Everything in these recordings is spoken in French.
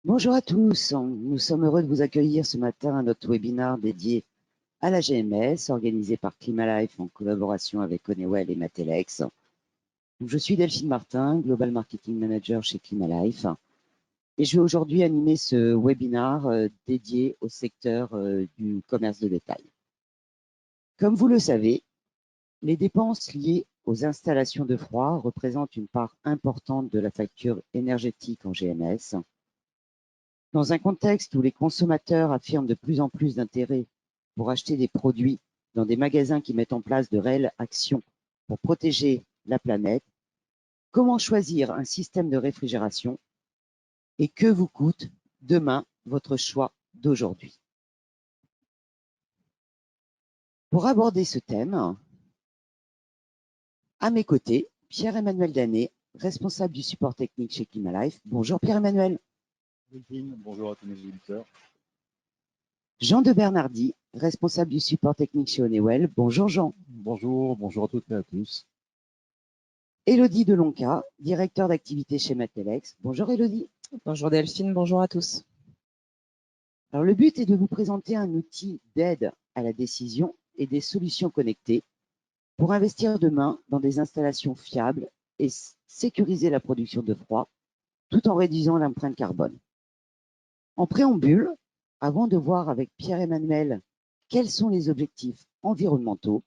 Bonjour à tous, nous sommes heureux de vous accueillir ce matin à notre webinaire dédié à la GMS, organisé par Climalife en collaboration avec Honeywell et Matelex. Je suis Delphine Martin, Global Marketing Manager chez Climalife, et je vais aujourd'hui animer ce webinaire dédié au secteur du commerce de détail. Comme vous le savez, les dépenses liées aux installations de froid représentent une part importante de la facture énergétique en GMS. Dans un contexte où les consommateurs affirment de plus en plus d'intérêt pour acheter des produits dans des magasins qui mettent en place de réelles actions pour protéger la planète, comment choisir un système de réfrigération et que vous coûte demain votre choix d'aujourd'hui? Pour aborder ce thème, à mes côtés, Pierre-Emmanuel Danet, responsable du support technique chez Climalife. Bonjour Pierre-Emmanuel. Bonjour à tous mes auditeurs. Jean de Bernardi, responsable du support technique chez Honeywell. Bonjour Jean. Bonjour à toutes et à tous. Élodie Delonca, directeur d'activité chez Matelex. Bonjour Élodie. Bonjour Delphine, bonjour à tous. Alors le but est de vous présenter un outil d'aide à la décision et des solutions connectées pour investir demain dans des installations fiables et sécuriser la production de froid tout en réduisant l'empreinte carbone. En préambule, avant de voir avec Pierre-Emmanuel quels sont les objectifs environnementaux,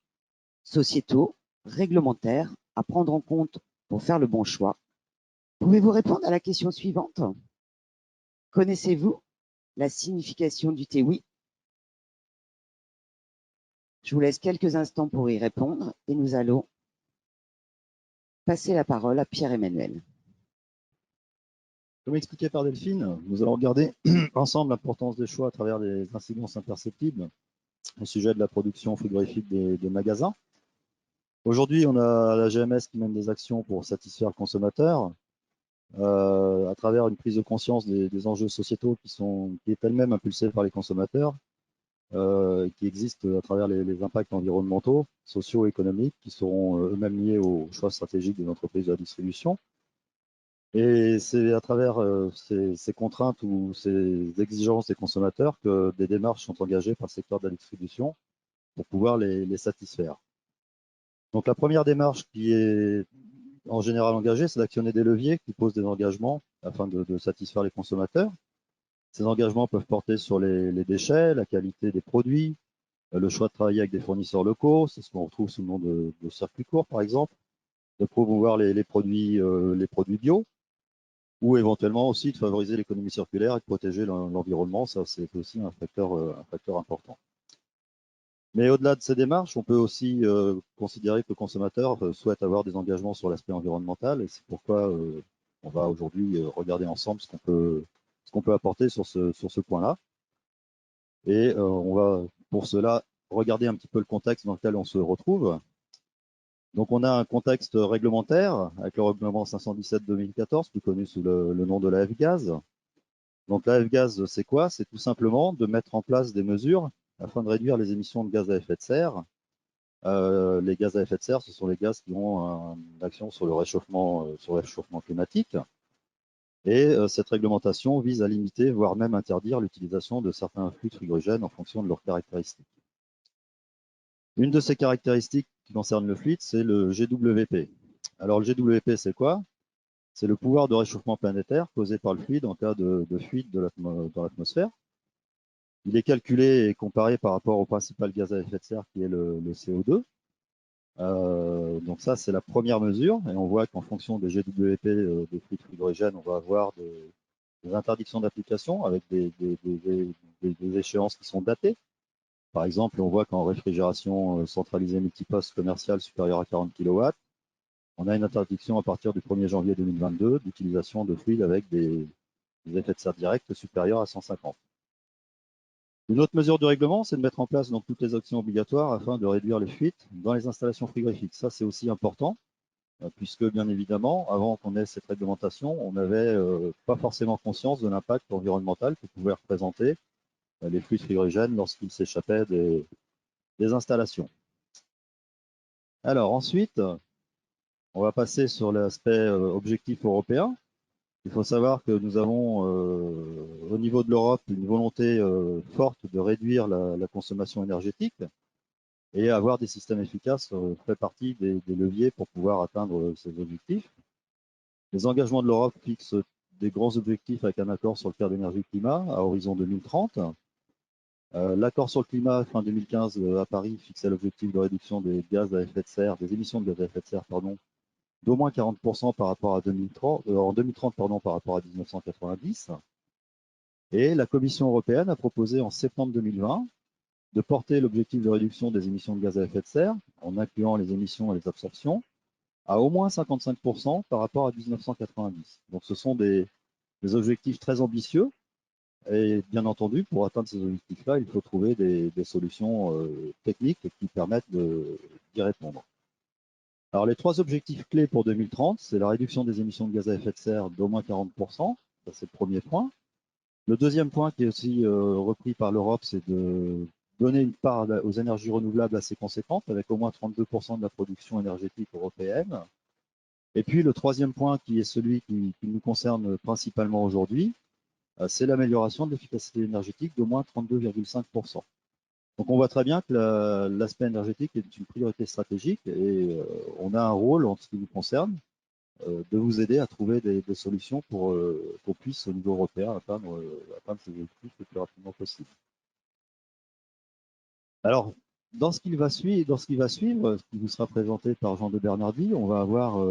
sociétaux, réglementaires à prendre en compte pour faire le bon choix, pouvez-vous répondre à la question suivante? Connaissez-vous la signification du TEWI? Je vous laisse quelques instants pour y répondre et nous allons passer la parole à Pierre-Emmanuel. Comme expliqué par Delphine, nous allons regarder ensemble l'importance des choix à travers les incidences imperceptibles au sujet de la production frigorifique des magasins. Aujourd'hui, on a la GMS qui mène des actions pour satisfaire le consommateur à travers une prise de conscience des enjeux sociétaux qui est elle-même impulsée par les consommateurs, qui existent à travers les impacts environnementaux, sociaux et économiques qui seront eux-mêmes liés aux choix stratégiques des entreprises de la distribution. Et c'est à travers ces contraintes ou ces exigences des consommateurs que des démarches sont engagées par le secteur de la distribution pour pouvoir les satisfaire. Donc la première démarche qui est en général engagée, c'est d'actionner des leviers qui posent des engagements afin de satisfaire les consommateurs. Ces engagements peuvent porter sur les déchets, la qualité des produits, le choix de travailler avec des fournisseurs locaux, c'est ce qu'on retrouve sous le nom de circuit court par exemple, de promouvoir les produits bio, ou éventuellement aussi de favoriser l'économie circulaire et de protéger l'environnement. Ça, c'est aussi un facteur important. Mais au-delà de ces démarches, on peut aussi considérer que le consommateur souhaite avoir des engagements sur l'aspect environnemental, et c'est pourquoi on va aujourd'hui regarder ensemble ce qu'on peut apporter sur ce point-là. Et on va pour cela regarder un petit peu le contexte dans lequel on se retrouve. Donc on a un contexte réglementaire avec le règlement 517/2014, plus connu sous le nom de la F-Gaz. Donc la F-Gaz, c'est quoi? C'est tout simplement de mettre en place des mesures afin de réduire les émissions de gaz à effet de serre. Les gaz à effet de serre, ce sont les gaz qui ont une action sur le réchauffement climatique. Et cette réglementation vise à limiter, voire même interdire l'utilisation de certains fluides frigorigènes en fonction de leurs caractéristiques. Une de ces caractéristiques qui concerne le fluide, c'est le GWP. Alors le GWP, c'est quoi? C'est le pouvoir de réchauffement planétaire causé par le fluide en cas de fuite dans l'atmosphère. Il est calculé et comparé par rapport au principal gaz à effet de serre qui est le CO2. Donc ça, c'est la première mesure. Et on voit qu'en fonction des GWP des fluides frigorigènes, on va avoir des interdictions d'application avec des échéances qui sont datées. Par exemple, on voit qu'en réfrigération centralisée multiposte commerciale supérieure à 40 kW, on a une interdiction à partir du 1er janvier 2022 d'utilisation de fluides avec des effets de serre directs supérieurs à 150. Une autre mesure du règlement, c'est de mettre en place donc, toutes les actions obligatoires afin de réduire les fuites dans les installations frigorifiques. Ça, c'est aussi important, puisque bien évidemment, avant qu'on ait cette réglementation, on n'avait pas forcément conscience de l'impact environnemental que pouvaient représenter les fluides frigorigènes lorsqu'ils s'échappaient des installations. Alors ensuite, on va passer sur l'aspect objectif européen. Il faut savoir que nous avons au niveau de l'Europe une volonté forte de réduire la consommation énergétique et avoir des systèmes efficaces fait partie des leviers pour pouvoir atteindre ces objectifs. Les engagements de l'Europe fixent des grands objectifs avec un accord sur le cadre d'énergie-climat à horizon 2030. L'accord sur le climat fin 2015 à Paris fixait l'objectif de réduction des gaz à effet de serre, des émissions de gaz à effet de serre, pardon, d'au moins 40% par rapport à 2030, en 2030 pardon, par rapport à 1990. Et la Commission européenne a proposé en septembre 2020 de porter l'objectif de réduction des émissions de gaz à effet de serre, en incluant les émissions et les absorptions, à au moins 55% par rapport à 1990. Donc ce sont des objectifs très ambitieux. Et bien entendu, pour atteindre ces objectifs-là, il faut trouver des solutions techniques qui permettent d'y répondre. Alors les trois objectifs clés pour 2030, c'est la réduction des émissions de gaz à effet de serre d'au moins 40%, ça c'est le premier point. Le deuxième point qui est aussi repris par l'Europe, c'est de donner une part aux énergies renouvelables assez conséquente, avec au moins 32% de la production énergétique européenne. Et puis le troisième point, qui est celui qui nous concerne principalement aujourd'hui, c'est l'amélioration de l'efficacité énergétique d'au moins 32,5%. Donc on voit très bien que l'aspect énergétique est une priorité stratégique et on a un rôle en ce qui nous concerne de vous aider à trouver des solutions pour qu'on puisse au niveau européen atteindre ces objectifs le plus rapidement possible. Alors, dans ce qui va suivre, ce qui vous sera présenté par Jean de Bernardi, on va avoir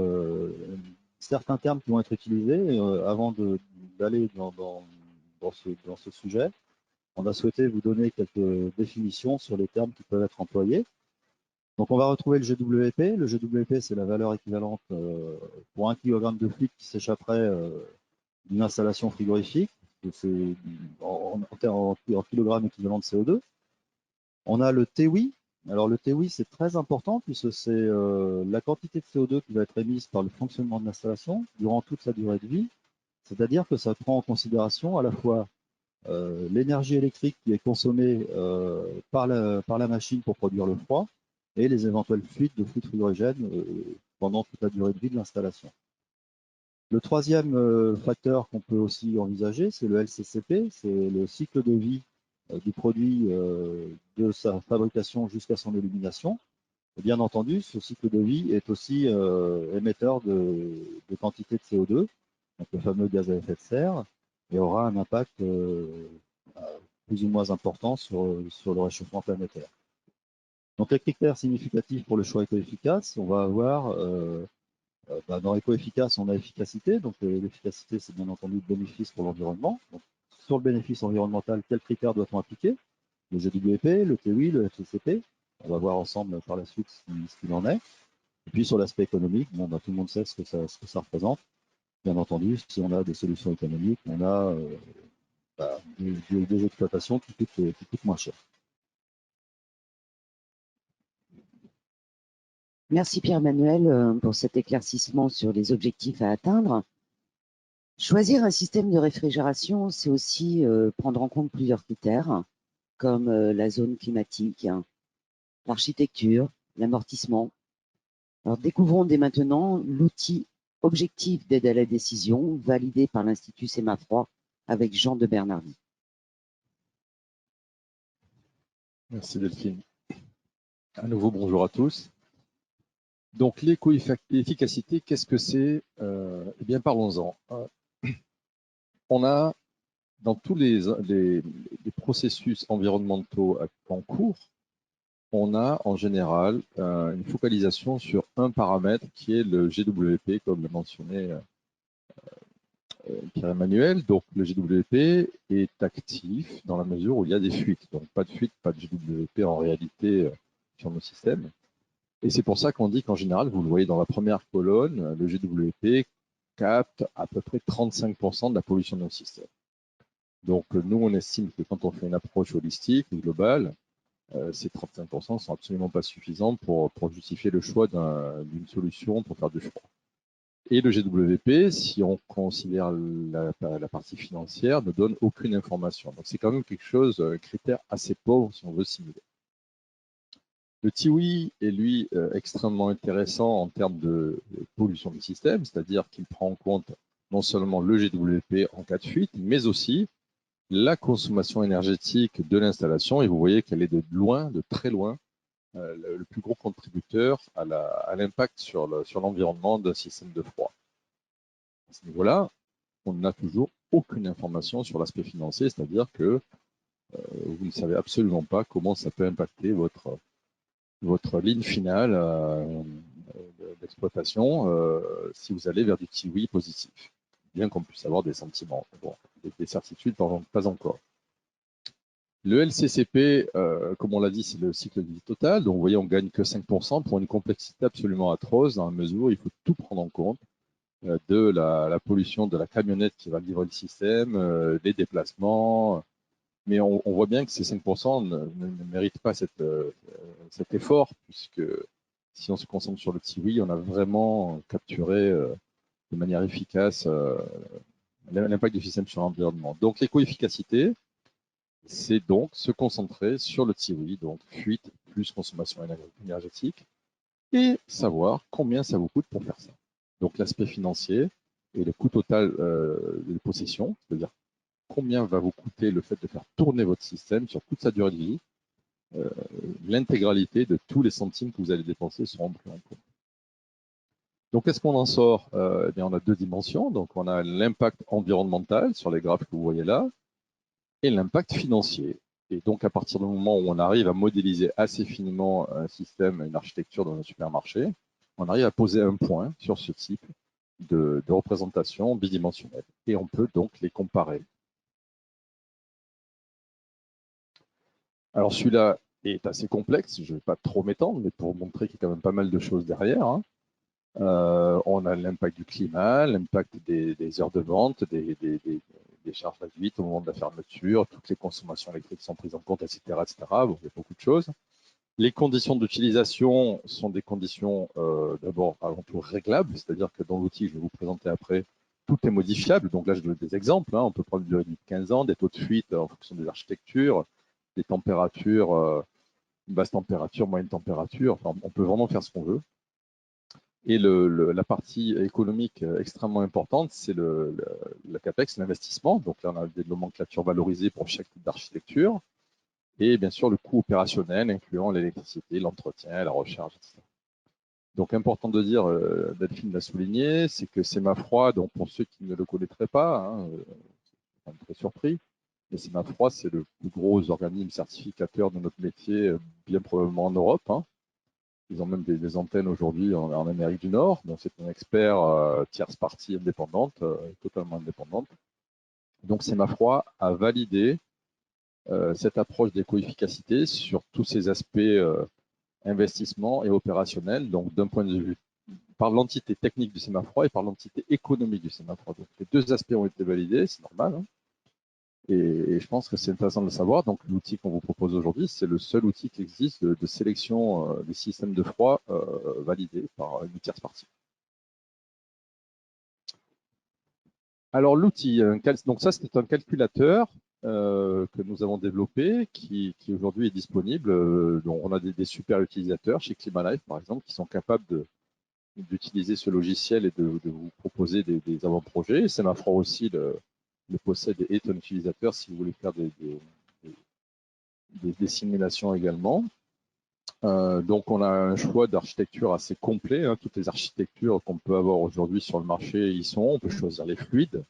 certains termes qui vont être utilisés avant d'aller dans ce sujet. On a souhaité vous donner quelques définitions sur les termes qui peuvent être employés. Donc, on va retrouver le GWP. Le GWP, c'est la valeur équivalente pour 1 kg de fluide qui s'échapperait d'une installation frigorifique. C'est en kilogrammes équivalent de CO2. On a le TWI. Alors, le TWI, c'est très important puisque c'est la quantité de CO2 qui va être émise par le fonctionnement de l'installation durant toute sa durée de vie. C'est-à-dire que ça prend en considération à la fois l'énergie électrique qui est consommée par la machine pour produire le froid et les éventuelles fuites de fluide frigorigène pendant toute la durée de vie de l'installation. Le troisième facteur qu'on peut aussi envisager, c'est le LCCP, c'est le cycle de vie du produit de sa fabrication jusqu'à son élimination. Et bien entendu, ce cycle de vie est aussi émetteur de quantité de CO2, donc le fameux gaz à effet de serre, et aura un impact plus ou moins important sur le réchauffement planétaire. Donc les critères significatifs pour le choix éco-efficace, on va avoir dans éco-efficace, on a efficacité, donc l'efficacité c'est bien entendu le bénéfice pour l'environnement. Donc, sur le bénéfice environnemental, quels critères doit-on appliquer? Le GWP, le TWI, le FCCP. On va voir ensemble par la suite ce qu'il en est. Et puis sur l'aspect économique, bon, tout le monde sait ce que ça représente. Bien entendu, si on a des solutions économiques, on a des exploitations qui coûtent moins cher. Merci Pierre-Emmanuel pour cet éclaircissement sur les objectifs à atteindre. Choisir un système de réfrigération, c'est aussi prendre en compte plusieurs critères, comme la zone climatique, l'architecture, l'amortissement. Alors découvrons dès maintenant l'outil objectif d'aide à la décision, validé par l'Institut Sémafroid avec Jean de Bernardi. Merci Delphine. À nouveau, bonjour à tous. Donc, l'éco-efficacité, qu'est-ce que c'est? Eh bien, parlons-en. On a, dans tous les processus environnementaux en cours, on a en général une focalisation sur un paramètre qui est le GWP, comme l'a mentionné Pierre-Emmanuel. Donc, le GWP est actif dans la mesure où il y a des fuites. Donc, pas de fuite, pas de GWP en réalité sur nos systèmes. Et c'est pour ça qu'on dit qu'en général, vous le voyez dans la première colonne, le GWP capte à peu près 35% de la pollution de nos systèmes. Donc nous, on estime que quand on fait une approche holistique ou globale, ces 35% ne sont absolument pas suffisants pour justifier le choix d'une solution pour faire du froid. Et le GWP, si on considère la partie financière, ne donne aucune information. Donc c'est quand même quelque chose, un critère assez pauvre si on veut simuler. Le TWI est, lui, extrêmement intéressant en termes de pollution du système, c'est-à-dire qu'il prend en compte non seulement le GWP en cas de fuite, mais aussi la consommation énergétique de l'installation. Et vous voyez qu'elle est de loin, de très loin, le plus gros contributeur à l'impact sur l'environnement d'un système de froid. À ce niveau-là, on n'a toujours aucune information sur l'aspect financier, c'est-à-dire que vous ne savez absolument pas comment ça peut impacter votre ligne finale d'exploitation si vous allez vers du TIWI positif, bien qu'on puisse avoir des sentiments. Bon, des certitudes, pas encore. Le LCCP, comme on l'a dit, c'est le cycle de vie total. Donc, vous voyez, on ne gagne que 5% pour une complexité absolument atroce dans la mesure où il faut tout prendre en compte de la pollution de la camionnette qui va livrer le système, les déplacements. Mais on voit bien que ces 5% ne méritent pas cet effort, puisque si on se concentre sur le TIWI, on a vraiment capturé de manière efficace l'impact du système sur l'environnement. Donc, l'éco-efficacité, c'est donc se concentrer sur le TIWI, donc fuite plus consommation énergétique, et savoir combien ça vous coûte pour faire ça. Donc l'aspect financier et le coût total de possession, c'est-à-dire combien va vous coûter le fait de faire tourner votre système sur toute sa durée de vie, l'intégralité de tous les centimes que vous allez dépenser seront pris en compte. Donc, qu'est-ce qu'on en sort Eh bien, on a deux dimensions. Donc, on a l'impact environnemental sur les graphes que vous voyez là et l'impact financier. Et donc, à partir du moment où on arrive à modéliser assez finement un système, une architecture dans un supermarché, on arrive à poser un point sur ce type de représentation bidimensionnelle. Et on peut donc les comparer. Alors, celui-là est assez complexe. Je ne vais pas trop m'étendre, mais pour montrer qu'il y a quand même pas mal de choses derrière. On a l'impact du climat, l'impact des heures de vente, des charges réduites au moment de la fermeture, toutes les consommations électriques sont prises en compte, etc. etc. Bon, il y a beaucoup de choses. Les conditions d'utilisation sont des conditions d'abord avant tout réglables, c'est-à-dire que dans l'outil que je vais vous présenter après, tout est modifiable. Donc là, je donne des exemples. On peut prendre une durée de 15 ans, des taux de fuite en fonction des architectures, des températures, basse température, moyenne température. Enfin, on peut vraiment faire ce qu'on veut. Et la partie économique extrêmement importante, c'est la CAPEX, l'investissement. Donc là, on a des nomenclatures valorisées pour chaque type d'architecture. Et bien sûr, le coût opérationnel, incluant l'électricité, l'entretien, la recharge, etc. Donc, important de dire, Delphine l'a souligné, c'est que Sémafroid, donc pour ceux qui ne le connaîtraient pas, je suis très surpris, mais Sémafroid, c'est le plus gros organisme certificateur de notre métier, bien probablement en Europe. Ils ont même des antennes aujourd'hui en Amérique du Nord. Donc, c'est un expert tierce partie indépendante, totalement indépendante. Donc, Sémafroid a validé cette approche d'éco-efficacité sur tous ces aspects investissement et opérationnels. Donc, d'un point de vue par l'entité technique du Sémafroid et par l'entité économique du Sémafroid. Donc, les deux aspects ont été validés, c'est normal. Et je pense que c'est intéressant de le savoir. Donc, l'outil qu'on vous propose aujourd'hui, c'est le seul outil qui existe de sélection des systèmes de froid validés par une tierce partie. Alors, l'outil, donc ça, c'est un calculateur que nous avons développé, qui aujourd'hui est disponible. Donc, on a des super utilisateurs chez Climalife, par exemple, qui sont capables d'utiliser ce logiciel et de vous proposer des avant-projets. Sémafroid aussi le possède et est un utilisateur si vous voulez faire des simulations également. Donc, on a un choix d'architecture assez complet. Toutes les architectures qu'on peut avoir aujourd'hui sur le marché y sont. On peut choisir les fluides,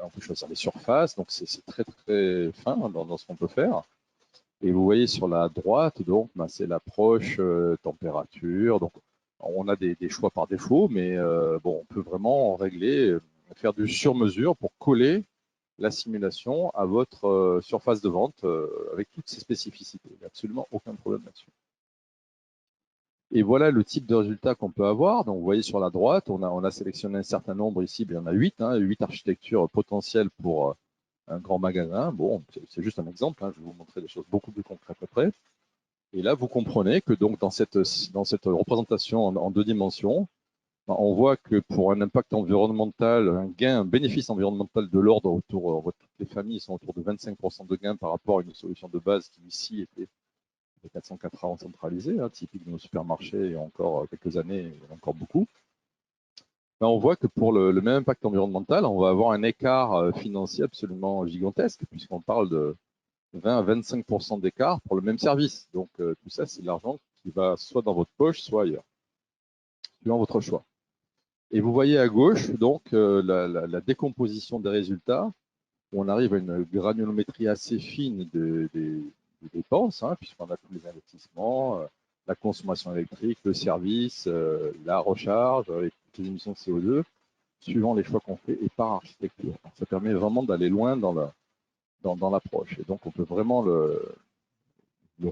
on peut choisir les surfaces. Donc, c'est très, très fin dans ce qu'on peut faire. Et vous voyez sur la droite, donc, c'est l'approche température. Donc, on a des choix par défaut, mais bon, on peut vraiment régler, faire du sur-mesure pour coller la simulation à votre surface de vente avec toutes ses spécificités. Il n'y a absolument aucun problème là-dessus. Et voilà le type de résultat qu'on peut avoir. Donc, vous voyez sur la droite, on a sélectionné un certain nombre ici, il y en a 8, 8 architectures potentielles pour un grand magasin. Bon, c'est juste un exemple, je vais vous montrer des choses beaucoup plus concrètes après. Et là, vous comprenez que donc dans cette représentation en deux dimensions, on voit que pour un impact environnemental, un bénéfice environnemental de l'ordre autour, toutes les familles sont autour de 25% de gain par rapport à une solution de base qui ici était 404A centralisé, typique de nos supermarchés il y a encore quelques années, il y en a encore beaucoup. ben, on voit que pour le même impact environnemental, on va avoir un écart financier absolument gigantesque, puisqu'on parle de 20 à 25% d'écart pour le même service. Donc, tout ça, c'est de l'argent qui va soit dans votre poche, soit ailleurs, suivant votre choix. Et vous voyez à gauche, donc, la décomposition des résultats, où on arrive à une granulométrie assez fine des dépenses, hein, puisqu'on a tous les investissements, la consommation électrique, le service, la recharge, avec toutes les émissions de CO2, suivant les choix qu'on fait et par architecture. Donc, ça permet vraiment d'aller loin dans l'approche. Et donc, on peut vraiment le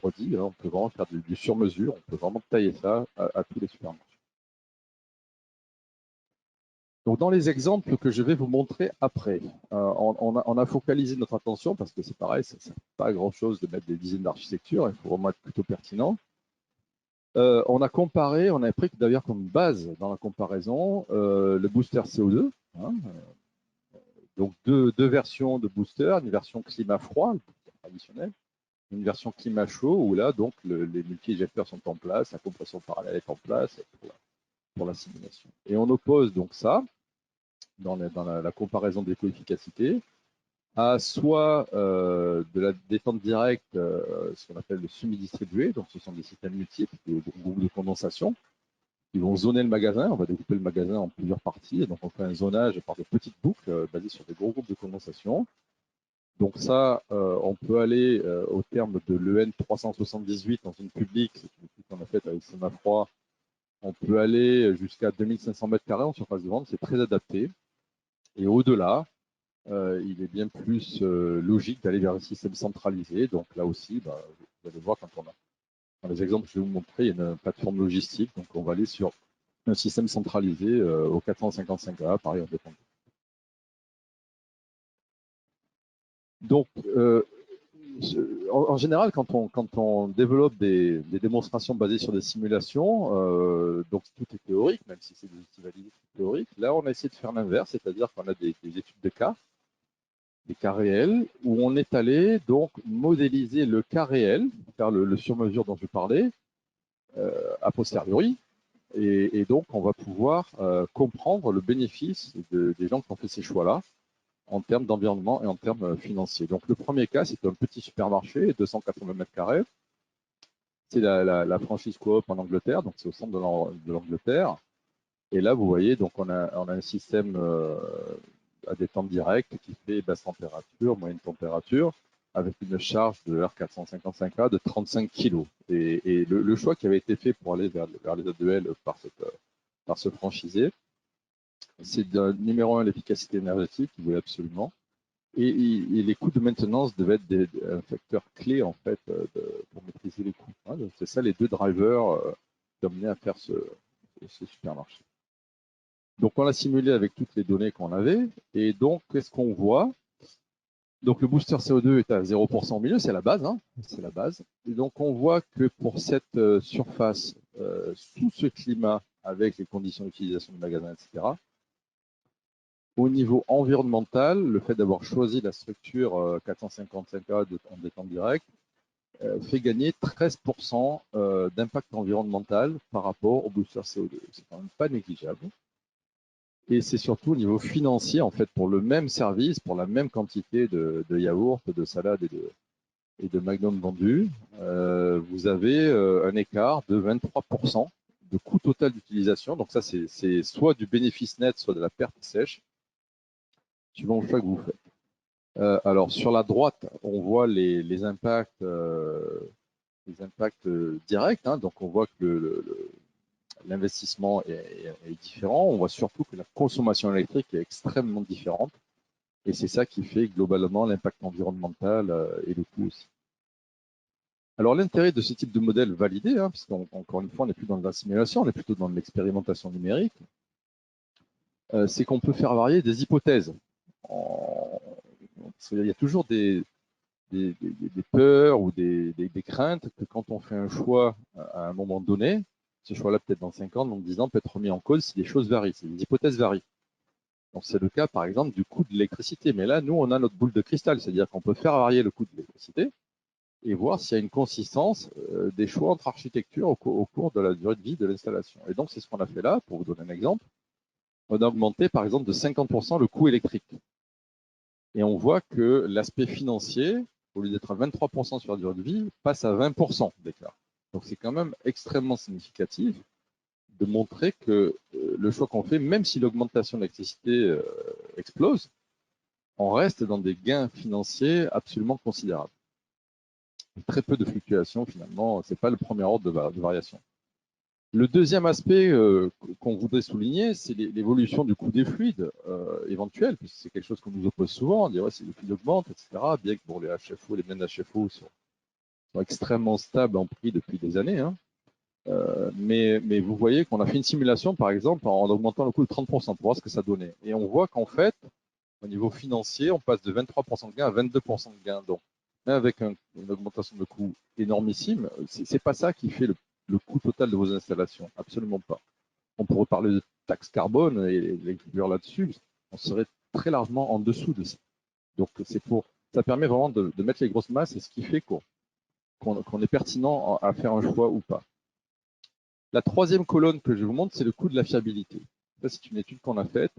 redire, hein, on peut vraiment faire du sur-mesure, on peut vraiment tailler ça à tous les supermarchés. Donc, dans les exemples que je vais vous montrer après, on a focalisé notre attention parce que c'est pareil, ça ne sert pas à grand-chose de mettre des dizaines d'architectures, il faut vraiment être plutôt pertinent. On a comparé, on a pris d'ailleurs comme base dans la comparaison le booster CO2, hein, donc deux versions de booster, une version climat froid, traditionnelle, une version climat chaud où là, donc, les multi-éjecteurs sont en place, la compression parallèle est en place pour la simulation. Et on oppose donc ça, dans la comparaison des coefficacité, à soit de la détente directe, ce qu'on appelle le semi-distribué, donc ce sont des systèmes multiples, des groupes de condensation, qui vont zoner le magasin, on va découper le magasin en plusieurs parties, et donc on fait un zonage par des petites boucles basées sur des gros groupes de condensation. Donc ça, on peut aller au terme de l'EN 378 dans une publique, c'est une étude qu'on a faite avec Semafroid, on peut aller jusqu'à 2500 mètres carrés en surface de vente, c'est très adapté. Et au-delà, il est bien plus logique d'aller vers un système centralisé. Donc là aussi, vous allez voir dans les exemples que je vais vous montrer, il y a une plateforme logistique. Donc on va aller sur un système centralisé au 455A, pareil en dépend. Donc, en général, quand on développe des démonstrations basées sur des simulations, donc tout est théorique, même si c'est des outils validés théoriques. Là, on a essayé de faire l'inverse, c'est-à-dire qu'on a des études de cas, des cas réels, où on est allé donc modéliser le cas réel, faire le sur-mesure dont je parlais, a posteriori, et donc on va pouvoir comprendre le bénéfice des gens qui ont fait ces choix-là en termes d'environnement et en termes financiers. Donc le premier cas, c'est un petit supermarché, 280 mètres carrés. C'est la franchise Coop en Angleterre, donc c'est au centre de l'Angleterre. Et là, vous voyez, donc on a un système à détente directe qui fait basse température, moyenne température, avec une charge de R455A de 35 kg. Et le choix qui avait été fait pour aller vers les A2L par ce franchisé, c'est numéro 1, l'efficacité énergétique, il voulait absolument. Et les coûts de maintenance devaient être un facteur clé en fait pour maîtriser les coûts. Hein. C'est ça les deux drivers qui ont mené à faire ce supermarché. Donc on l'a simulé avec toutes les données qu'on avait. Et donc qu'est-ce qu'on voit? Donc le booster CO2 est à 0% au milieu, c'est la base. Hein, c'est la base. Et donc on voit que pour cette surface, sous ce climat, avec les conditions d'utilisation du magasin, etc., au niveau environnemental, le fait d'avoir choisi la structure 455A en détente directe fait gagner 13% d'impact environnemental par rapport au booster CO2. C'est quand même pas négligeable. Et c'est surtout au niveau financier, en fait, pour le même service, pour la même quantité de yaourt, de salade et de magnum vendus, vous avez un écart de 23% de coût total d'utilisation. Donc ça, c'est soit du bénéfice net, soit de la perte sèche, suivant le choix que vous faites. Alors sur la droite, on voit les impacts directs. Hein, donc on voit que l'investissement est différent. On voit surtout que la consommation électrique est extrêmement différente. Et c'est ça qui fait globalement l'impact environnemental et le coût aussi. Alors l'intérêt de ce type de modèle validé, hein, puisqu'encore une fois, on n'est plus dans de la simulation, on est plutôt dans de l'expérimentation numérique, c'est qu'on peut faire varier des hypothèses. Il y a toujours des peurs ou des craintes que quand on fait un choix à un moment donné, ce choix-là peut-être dans 5 ans, dans 10 ans, peut être remis en cause si les choses varient, si les hypothèses varient. Donc c'est le cas par exemple du coût de l'électricité. Mais là, nous, on a notre boule de cristal, c'est-à-dire qu'on peut faire varier le coût de l'électricité et voir s'il y a une consistance des choix entre architectures au cours de la durée de vie de l'installation. Et donc c'est ce qu'on a fait là, pour vous donner un exemple. on a augmenté par exemple de 50% le coût électrique. Et on voit que l'aspect financier, au lieu d'être à 23% sur la durée de vie, passe à 20% d'écart. Donc c'est quand même extrêmement significatif de montrer que le choix qu'on fait, même si l'augmentation de l'électricité explose, on reste dans des gains financiers absolument considérables. Très peu de fluctuations finalement, ce n'est pas le premier ordre de variation. Le deuxième aspect qu'on voudrait souligner, c'est l'évolution du coût des fluides éventuels, puisque c'est quelque chose qu'on nous oppose souvent, on dit ouais, si les fluides augmentent, etc. Bien que bon, les HFO, les blends HFO sont extrêmement stables en prix depuis des années. Hein. Mais vous voyez qu'on a fait une simulation, par exemple, en augmentant le coût de 30% pour voir ce que ça donnait. Et on voit qu'en fait, au niveau financier, on passe de 23% de gain à 22% de gain. Donc, même avec une augmentation de coût énormissime, c'est pas ça qui fait le coût total de vos installations. Absolument pas. On pourrait parler de taxe carbone et l'inclure là-dessus. On serait très largement en dessous de ça. Donc, ça permet vraiment de mettre les grosses masses et ce qui fait qu'on est pertinent à faire un choix ou pas. La troisième colonne que je vous montre, c'est le coût de la fiabilité. Ça, c'est une étude qu'on a faite.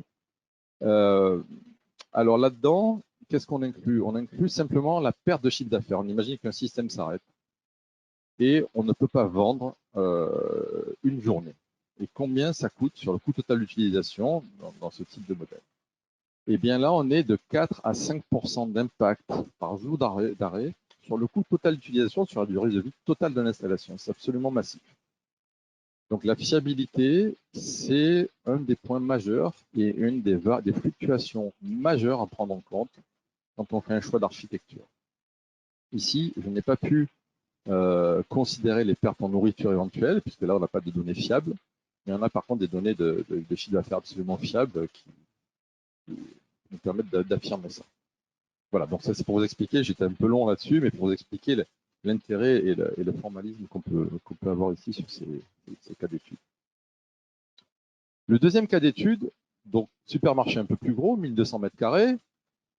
Alors là-dedans, qu'est-ce qu'on inclut? On inclut simplement la perte de chiffre d'affaires. On imagine qu'un système s'arrête et on ne peut pas vendre une journée. Et combien ça coûte sur le coût total d'utilisation dans ce type de modèle? Eh bien là, on est de 4 à 5% d'impact par jour d'arrêt sur le coût total d'utilisation sur la durée de vie totale de l'installation. C'est absolument massif. Donc la fiabilité, c'est un des points majeurs et une des fluctuations majeures à prendre en compte quand on fait un choix d'architecture. Ici, je n'ai pas pu considérer les pertes en nourriture éventuelles, puisque là, on n'a pas de données fiables. Mais on a par contre des données de chiffre d'affaires absolument fiables qui nous permettent d'affirmer ça. Voilà, donc ça c'est pour vous expliquer, j'étais un peu long là-dessus, mais pour vous expliquer l'intérêt et le formalisme qu'on peut avoir ici sur ces cas d'études. Le deuxième cas d'étude, donc supermarché un peu plus gros, 1200 mètres carrés,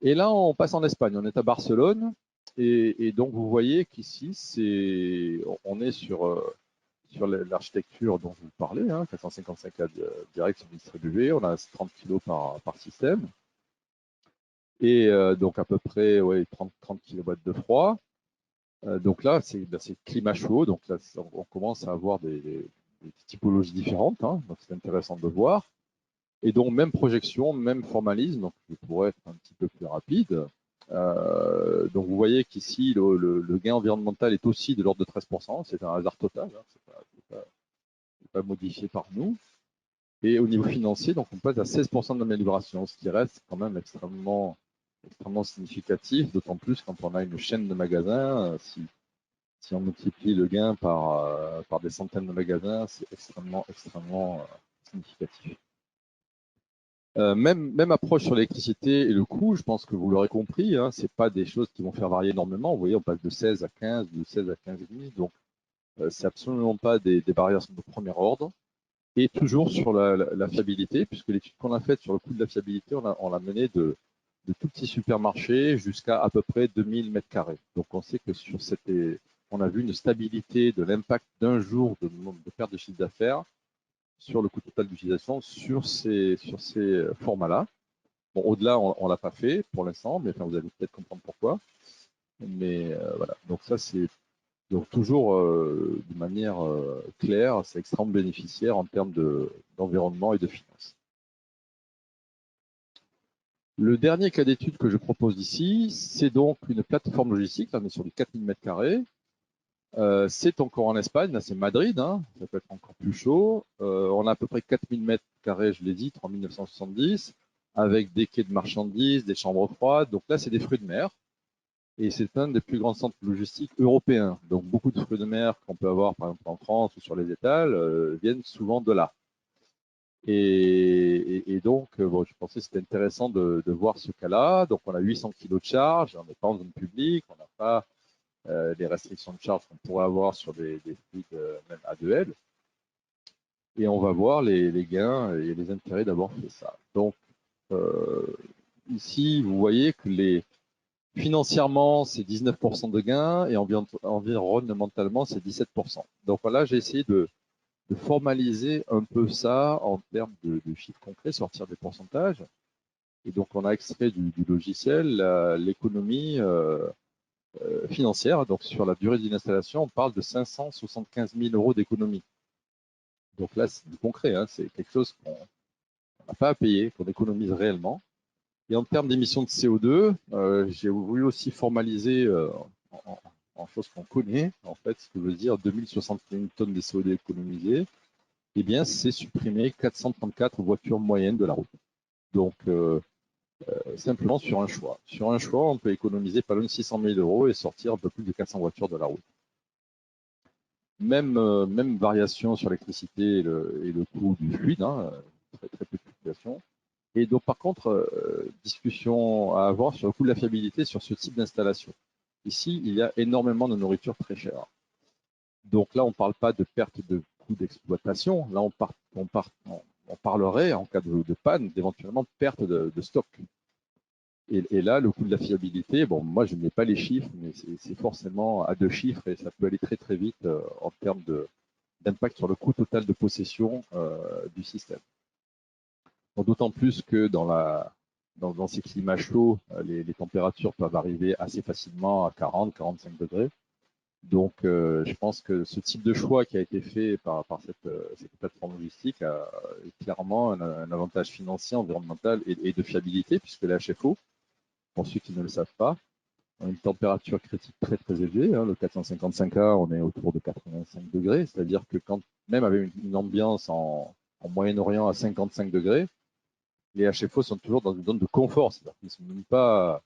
et là on passe en Espagne, on est à Barcelone, et donc vous voyez qu'ici on est sur l'architecture dont je vous parlais, hein, 455 directs sur distribués, on a 30 kg par système, et donc à peu près 30 kW de froid. Donc là, c'est climat chaud, donc là, on commence à avoir des typologies différentes, hein, donc c'est intéressant de voir. Et donc, même projection, même formalisme, donc je pourrais être un petit peu plus rapide. Donc, vous voyez qu'ici, le gain environnemental est aussi de l'ordre de 13%, c'est un hasard total, hein, c'est pas modifié par nous. Et au niveau financier, donc on passe à 16% d'amélioration, ce qui reste quand même extrêmement significatif, d'autant plus quand on a une chaîne de magasins. Si on multiplie le gain par des centaines de magasins, c'est extrêmement significatif. Même approche sur l'électricité et le coût, je pense que vous l'aurez compris, hein, ce n'est pas des choses qui vont faire varier énormément. Vous voyez, on passe de 16 à 15, de 16 à 15,5, donc c'est absolument pas des variations de premier ordre. Et toujours sur la fiabilité, puisque l'étude qu'on a faite sur le coût de la fiabilité, on l'a menée de tout petits supermarchés jusqu'à à peu près 2000 mètres carrés. Donc on sait que on a vu une stabilité de l'impact d'un jour de perte de chiffre d'affaires sur le coût total d'utilisation sur ces formats-là. Bon, au-delà, on ne l'a pas fait pour l'instant, mais enfin, vous allez peut-être comprendre pourquoi. Mais voilà, donc ça c'est donc toujours de manière claire, c'est extrêmement bénéficiaire en termes d'environnement et de finances. Le dernier cas d'étude que je propose ici, c'est donc une plateforme logistique. Là, on est sur du 4000 m². C'est encore en Espagne, là c'est Madrid, hein, ça peut être encore plus chaud. On a à peu près 4000 m², je l'ai dit, 3970, avec des quais de marchandises, des chambres froides. Donc là, c'est des fruits de mer. Et c'est un des plus grands centres logistiques européens. Donc beaucoup de fruits de mer qu'on peut avoir par exemple en France ou sur les étals viennent souvent de là. Et donc, bon, je pensais que c'était intéressant de voir ce cas-là. Donc on a 800 kg de charge, on n'est pas en zone publique, on n'a pas les restrictions de charge qu'on pourrait avoir sur des fluides même A2L. Et on va voir les gains et les intérêts d'avoir fait ça. Donc ici, vous voyez que financièrement, c'est 19% de gains et environnementalement, c'est 17%. Donc voilà, j'ai essayé de formaliser un peu ça en termes de chiffres concrets, sortir des pourcentages. Et donc, on a extrait du logiciel l'économie financière. Donc, sur la durée d'une installation, on parle de 575 000 euros d'économie. Donc là, c'est du concret, hein, c'est quelque chose qu'on n'a pas à payer, qu'on économise réellement. Et en termes d'émissions de CO2, j'ai voulu aussi formaliser en chose qu'on connaît, en fait, ce que veut dire 2061 tonnes de CO2 économisées, eh bien, c'est supprimer 434 voitures moyennes de la route. Donc, simplement sur un choix. Sur un choix, on peut économiser pas loin de 600 000 euros et sortir un peu plus de 400 voitures de la route. Même variation sur l'électricité et le coût du fluide, hein, très, très peu de fluctuation. Et donc, par contre, discussion à avoir sur le coût de la fiabilité sur ce type d'installation. Ici, il y a énormément de nourriture très chère. Donc là, on ne parle pas de perte de coût d'exploitation. Là, on parlerait, en cas de panne, d'éventuellement perte de stock. Et là, le coût de la fiabilité, bon, moi, je n'ai pas les chiffres, mais c'est forcément à 2 chiffres et ça peut aller très, très vite en termes d'impact sur le coût total de possession du système. D'autant plus que dans ces climats chauds, les températures peuvent arriver assez facilement à 40-45 degrés. Donc, je pense que ce type de choix qui a été fait par cette plateforme logistique a clairement un avantage financier, environnemental et de fiabilité, puisque les HFO, pour ceux qui ne le savent pas, ont une température critique très très élevée. Hein, le 455A, on est autour de 85 degrés, c'est-à-dire que quand même avec une ambiance en Moyen-Orient à 55 degrés, les HFO sont toujours dans une zone de confort, c'est-à-dire qu'ils ne sont même pas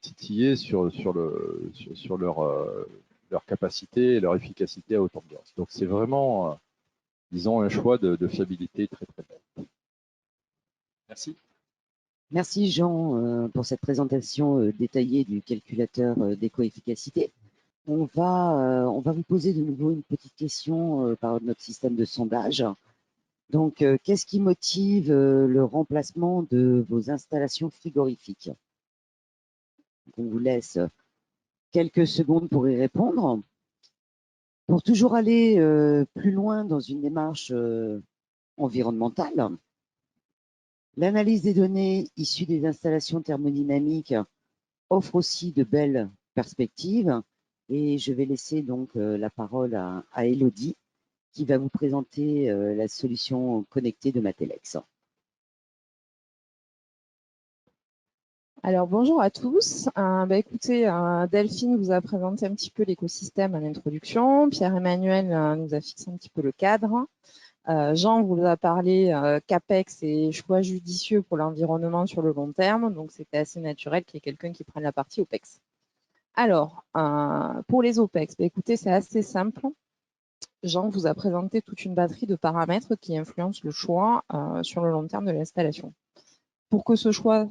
titillés sur leur capacité et leur efficacité à haute ambiance. Donc c'est vraiment, disons, un choix de fiabilité très très belle. Merci. Merci Jean pour cette présentation détaillée du calculateur d'éco-efficacité. On va vous poser de nouveau une petite question par notre système de sondage. Donc, qu'est-ce qui motive le remplacement de vos installations frigorifiques? On vous laisse quelques secondes pour y répondre. Pour toujours aller plus loin dans une démarche environnementale, l'analyse des données issues des installations thermodynamiques offre aussi de belles perspectives. Et je vais laisser donc la parole à Elodie, qui va vous présenter la solution connectée de Matelex. Alors bonjour à tous. Écoutez, Delphine vous a présenté un petit peu l'écosystème à l'introduction. Pierre-Emmanuel nous a fixé un petit peu le cadre. Jean vous a parlé CAPEX et choix judicieux pour l'environnement sur le long terme. Donc c'était assez naturel qu'il y ait quelqu'un qui prenne la partie OPEX. Alors, pour les OPEX, écoutez, c'est assez simple. Jean vous a présenté toute une batterie de paramètres qui influencent le choix sur le long terme de l'installation. Pour que ce choix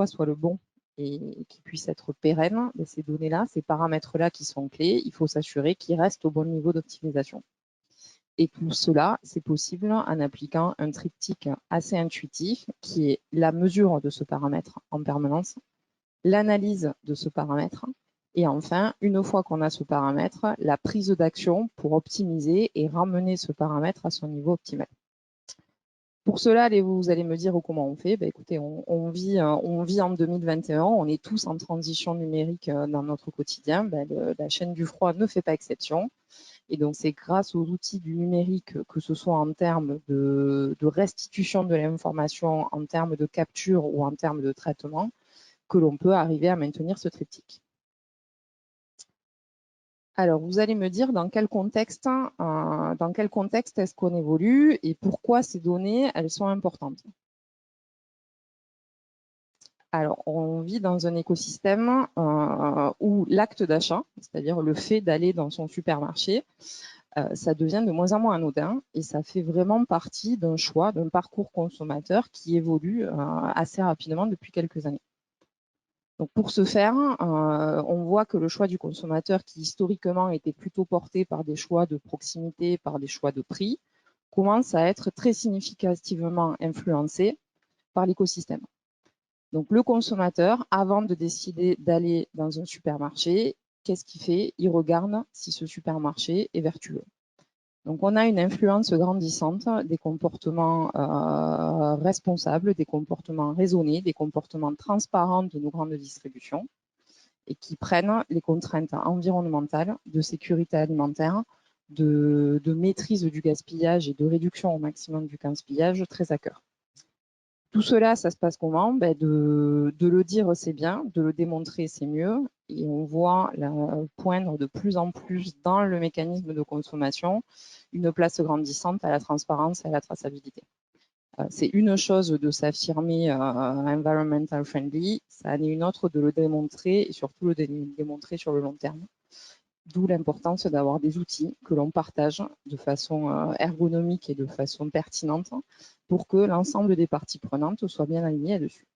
soit le bon et qu'il puisse être pérenne, ces données-là, ces paramètres-là qui sont clés, il faut s'assurer qu'ils restent au bon niveau d'optimisation. Et tout cela, c'est possible en appliquant un triptyque assez intuitif qui est la mesure de ce paramètre en permanence, l'analyse de ce paramètre, et enfin, une fois qu'on a ce paramètre, la prise d'action pour optimiser et ramener ce paramètre à son niveau optimal. Pour cela, vous allez me dire comment on fait. Écoutez, on vit en 2021, on est tous en transition numérique dans notre quotidien. La chaîne du froid ne fait pas exception. Et donc, c'est grâce aux outils du numérique, que ce soit en termes de restitution de l'information, en termes de capture ou en termes de traitement, que l'on peut arriver à maintenir ce triptyque. Alors, vous allez me dire dans quel contexte est-ce qu'on évolue et pourquoi ces données, elles sont importantes. Alors, on vit dans un écosystème où l'acte d'achat, c'est-à-dire le fait d'aller dans son supermarché, ça devient de moins en moins anodin et ça fait vraiment partie d'un choix, d'un parcours consommateur qui évolue assez rapidement depuis quelques années. Donc pour ce faire, on voit que le choix du consommateur, qui historiquement était plutôt porté par des choix de proximité, par des choix de prix, commence à être très significativement influencé par l'écosystème. Donc le consommateur, avant de décider d'aller dans un supermarché, qu'est-ce qu'il fait? Il regarde si ce supermarché est vertueux. Donc, on a une influence grandissante des comportements responsables, des comportements raisonnés, des comportements transparents de nos grandes distributions et qui prennent les contraintes environnementales, de sécurité alimentaire, de maîtrise du gaspillage et de réduction au maximum du gaspillage très à cœur. Tout cela, ça se passe comment? De le dire, c'est bien, de le démontrer, c'est mieux. Et on voit poindre de plus en plus dans le mécanisme de consommation une place grandissante à la transparence et à la traçabilité. C'est une chose de s'affirmer environmental friendly, ça en est une autre de le démontrer et surtout le démontrer sur le long terme. D'où l'importance d'avoir des outils que l'on partage de façon ergonomique et de façon pertinente pour que l'ensemble des parties prenantes soient bien alignées là-dessus.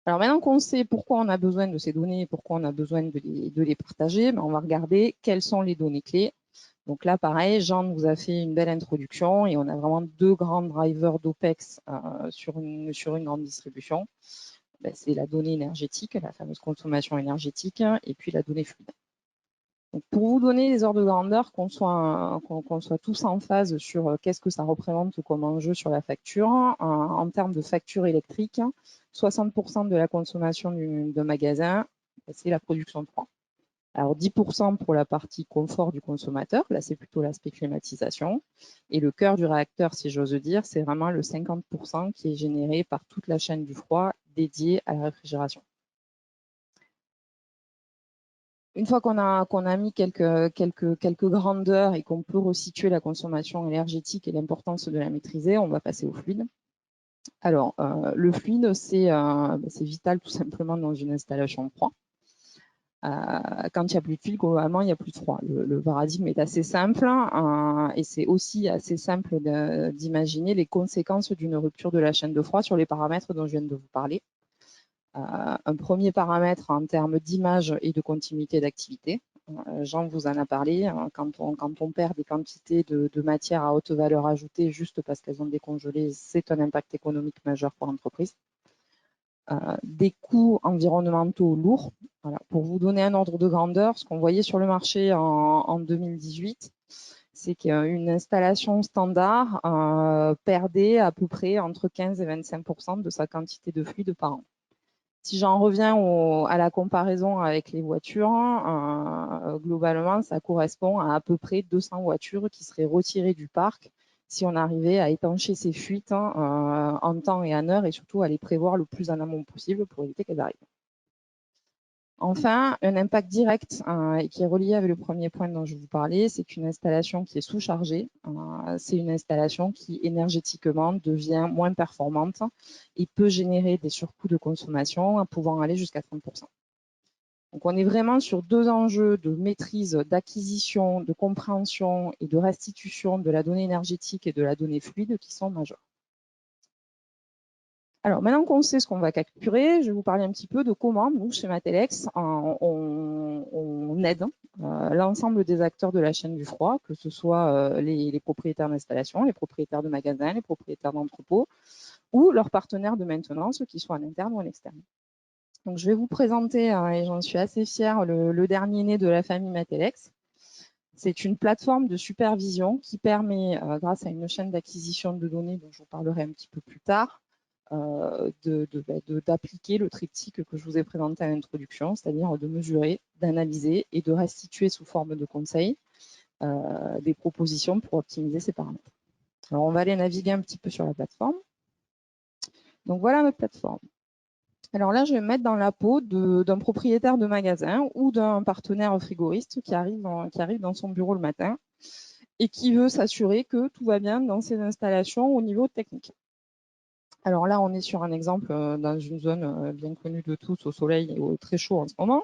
Alors maintenant qu'on sait pourquoi on a besoin de ces données et pourquoi on a besoin de les partager, on va regarder quelles sont les données clés. Donc là, pareil, Jean nous a fait une belle introduction et on a vraiment deux grands drivers d'OPEX sur une grande distribution. C'est la donnée énergétique, la fameuse consommation énergétique, et puis la donnée fluide. Donc pour vous donner les ordres de grandeur, qu'on soit tous en phase sur qu'est-ce que ça représente comme enjeu sur la facture, en termes de facture électrique, 60% de la consommation de magasin, c'est la production de froid. Alors 10% pour la partie confort du consommateur, là c'est plutôt l'aspect climatisation. Et le cœur du réacteur, si j'ose dire, c'est vraiment le 50% qui est généré par toute la chaîne du froid dédiée à la réfrigération. Une fois qu'on a mis quelques grandeurs et qu'on peut resituer la consommation énergétique et l'importance de la maîtriser, on va passer au fluide. Alors, le fluide, c'est vital tout simplement dans une installation de froid. Quand il n'y a plus de fluide, globalement, il n'y a plus de froid. Le paradigme est assez simple et c'est aussi assez simple d'imaginer les conséquences d'une rupture de la chaîne de froid sur les paramètres dont je viens de vous parler. Un premier paramètre en termes d'image et de continuité d'activité. Jean vous en a parlé, quand on perd des quantités de matières à haute valeur ajoutée juste parce qu'elles ont décongelé, c'est un impact économique majeur pour l'entreprise. Des coûts environnementaux lourds. Voilà. Pour vous donner un ordre de grandeur, ce qu'on voyait sur le marché en 2018, c'est qu'une installation standard perdait à peu près entre 15 et 25% de sa quantité de fluide par an. Si j'en reviens à la comparaison avec les voitures, globalement, ça correspond à peu près 200 voitures qui seraient retirées du parc si on arrivait à étancher ces fuites en temps et en heure et surtout à les prévoir le plus en amont possible pour éviter qu'elles arrivent. Enfin, un impact direct et qui est relié avec le premier point dont je vous parlais, c'est qu'une installation qui est sous-chargée, c'est une installation qui énergétiquement devient moins performante et peut générer des surcoûts de consommation pouvant aller jusqu'à 30%. Donc on est vraiment sur deux enjeux de maîtrise, d'acquisition, de compréhension et de restitution de la donnée énergétique et de la donnée fluide qui sont majeurs. Alors, maintenant qu'on sait ce qu'on va capturer, je vais vous parler un petit peu de comment, nous, chez Matelex, on aide l'ensemble des acteurs de la chaîne du froid, que ce soit les propriétaires d'installation, les propriétaires de magasins, les propriétaires d'entrepôts, ou leurs partenaires de maintenance, qu'ils soient en interne ou en externe. Donc, je vais vous présenter, et j'en suis assez fière, le dernier né de la famille Matelex. C'est une plateforme de supervision qui permet, grâce à une chaîne d'acquisition de données dont je vous parlerai un petit peu plus tard, d'appliquer le triptyque que je vous ai présenté à l'introduction, c'est-à-dire de mesurer, d'analyser et de restituer sous forme de conseils des propositions pour optimiser ces paramètres. Alors, on va aller naviguer un petit peu sur la plateforme. Donc, voilà notre plateforme. Alors là, je vais me mettre dans la peau d'un propriétaire de magasin ou d'un partenaire frigoriste qui arrive dans son bureau le matin et qui veut s'assurer que tout va bien dans ses installations au niveau technique. Alors là, on est sur un exemple dans une zone bien connue de tous, au soleil et au très chaud en ce moment,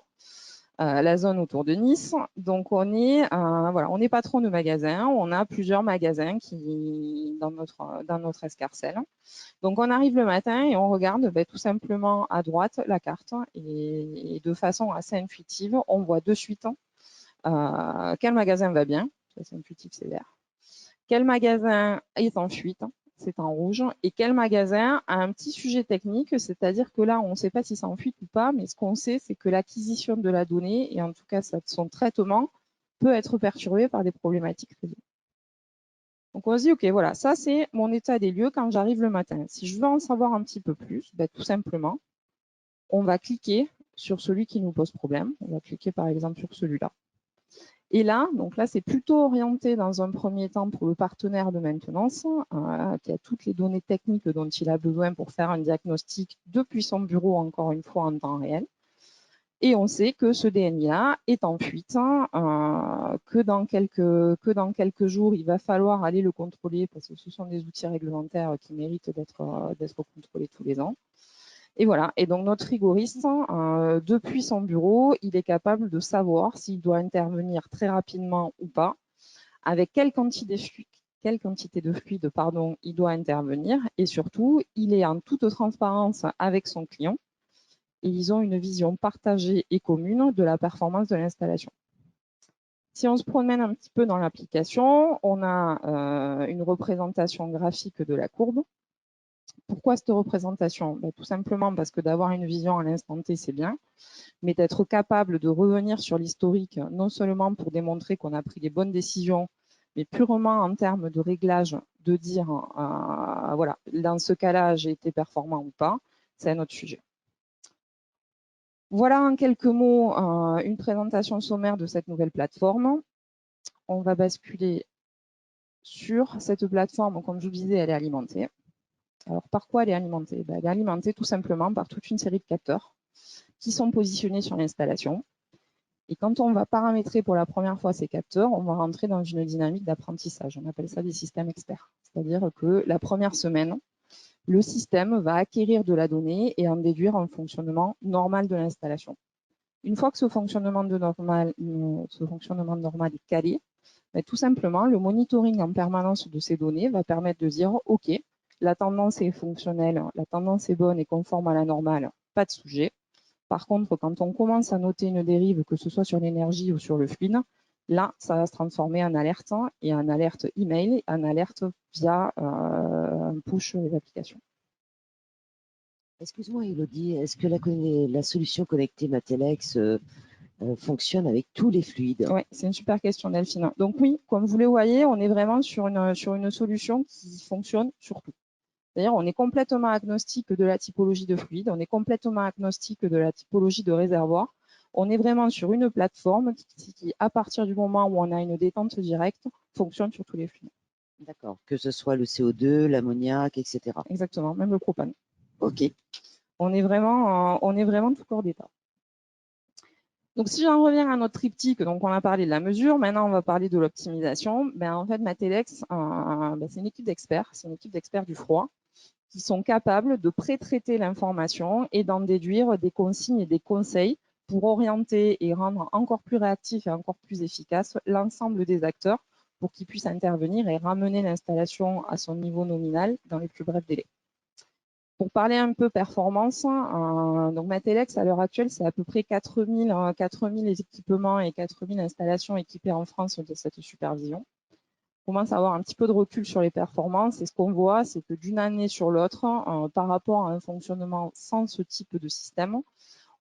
la zone autour de Nice. Donc on est patron de magasin, on a plusieurs magasins qui dans notre escarcelle. Donc on arrive le matin et on regarde tout simplement à droite la carte et de façon assez intuitive, on voit de suite quel magasin va bien, ça c'est intuitif, c'est vert, quel magasin est en fuite, c'est en rouge, et quel magasin a un petit sujet technique, c'est-à-dire que là, on ne sait pas si c'est en fuite ou pas, mais ce qu'on sait, c'est que l'acquisition de la donnée, et en tout cas son traitement, peut être perturbé par des problématiques réseau. Donc on se dit, OK, voilà, ça c'est mon état des lieux quand j'arrive le matin. Si je veux en savoir un petit peu plus, ben, tout simplement, on va cliquer sur celui qui nous pose problème. On va cliquer par exemple sur celui-là. Et là, donc là, c'est plutôt orienté dans un premier temps pour le partenaire de maintenance, qui a toutes les données techniques dont il a besoin pour faire un diagnostic depuis son bureau, encore une fois, en temps réel. Et on sait que ce DNI-là est en fuite, que dans quelques jours, il va falloir aller le contrôler parce que ce sont des outils réglementaires qui méritent d'être contrôlés tous les ans. Et voilà. Et donc notre rigoriste, depuis son bureau, il est capable de savoir s'il doit intervenir très rapidement ou pas, avec quelle quantité de fluide, il doit intervenir, et surtout, il est en toute transparence avec son client. Et ils ont une vision partagée et commune de la performance de l'installation. Si on se promène un petit peu dans l'application, on a une représentation graphique de la courbe. Pourquoi cette représentation? Tout simplement parce que d'avoir une vision à l'instant T, c'est bien, mais d'être capable de revenir sur l'historique, non seulement pour démontrer qu'on a pris les bonnes décisions, mais purement en termes de réglage, de dire, voilà, dans ce cas-là, j'ai été performant ou pas, c'est un autre sujet. Voilà en quelques mots une présentation sommaire de cette nouvelle plateforme. On va basculer sur cette plateforme. Comme je vous disais, elle est alimentée. Alors, par quoi elle est alimentée? Elle est alimentée tout simplement par toute une série de capteurs qui sont positionnés sur l'installation. Et quand on va paramétrer pour la première fois ces capteurs, on va rentrer dans une dynamique d'apprentissage. On appelle ça des systèmes experts. C'est-à-dire que la première semaine, le système va acquérir de la donnée et en déduire un fonctionnement normal de l'installation. Une fois que ce fonctionnement normal est calé, tout simplement, le monitoring en permanence de ces données va permettre de dire, OK, la tendance est fonctionnelle, la tendance est bonne et conforme à la normale, pas de sujet. Par contre, quand on commence à noter une dérive, que ce soit sur l'énergie ou sur le fluide, là, ça va se transformer en alerte et en alerte email, en alerte via un push des applications. Excuse-moi, Elodie, est-ce que la solution connectée Matelex fonctionne avec tous les fluides? Oui, c'est une super question, Delphine. Donc oui, comme vous le voyez, on est vraiment sur une solution qui fonctionne sur tout. C'est-à-dire, on est complètement agnostique de la typologie de fluide, on est complètement agnostique de la typologie de réservoir. On est vraiment sur une plateforme qui, à partir du moment où on a une détente directe, fonctionne sur tous les fluides. D'accord, que ce soit le CO2, l'ammoniac, etc. Exactement, même le propane. OK. On est vraiment tout corps d'état. Donc, si j'en reviens à notre triptyque, donc on a parlé de la mesure, maintenant on va parler de l'optimisation. En fait, Matelex, c'est une équipe d'experts, du froid, qui sont capables de pré-traiter l'information et d'en déduire des consignes et des conseils pour orienter et rendre encore plus réactif et encore plus efficace l'ensemble des acteurs pour qu'ils puissent intervenir et ramener l'installation à son niveau nominal dans les plus brefs délais. Pour parler un peu performance, donc Matelex à l'heure actuelle, c'est à peu près 4000 équipements et 4000 installations équipées en France de cette supervision. On commence à avoir un petit peu de recul sur les performances et ce qu'on voit, c'est que d'une année sur l'autre, par rapport à un fonctionnement sans ce type de système,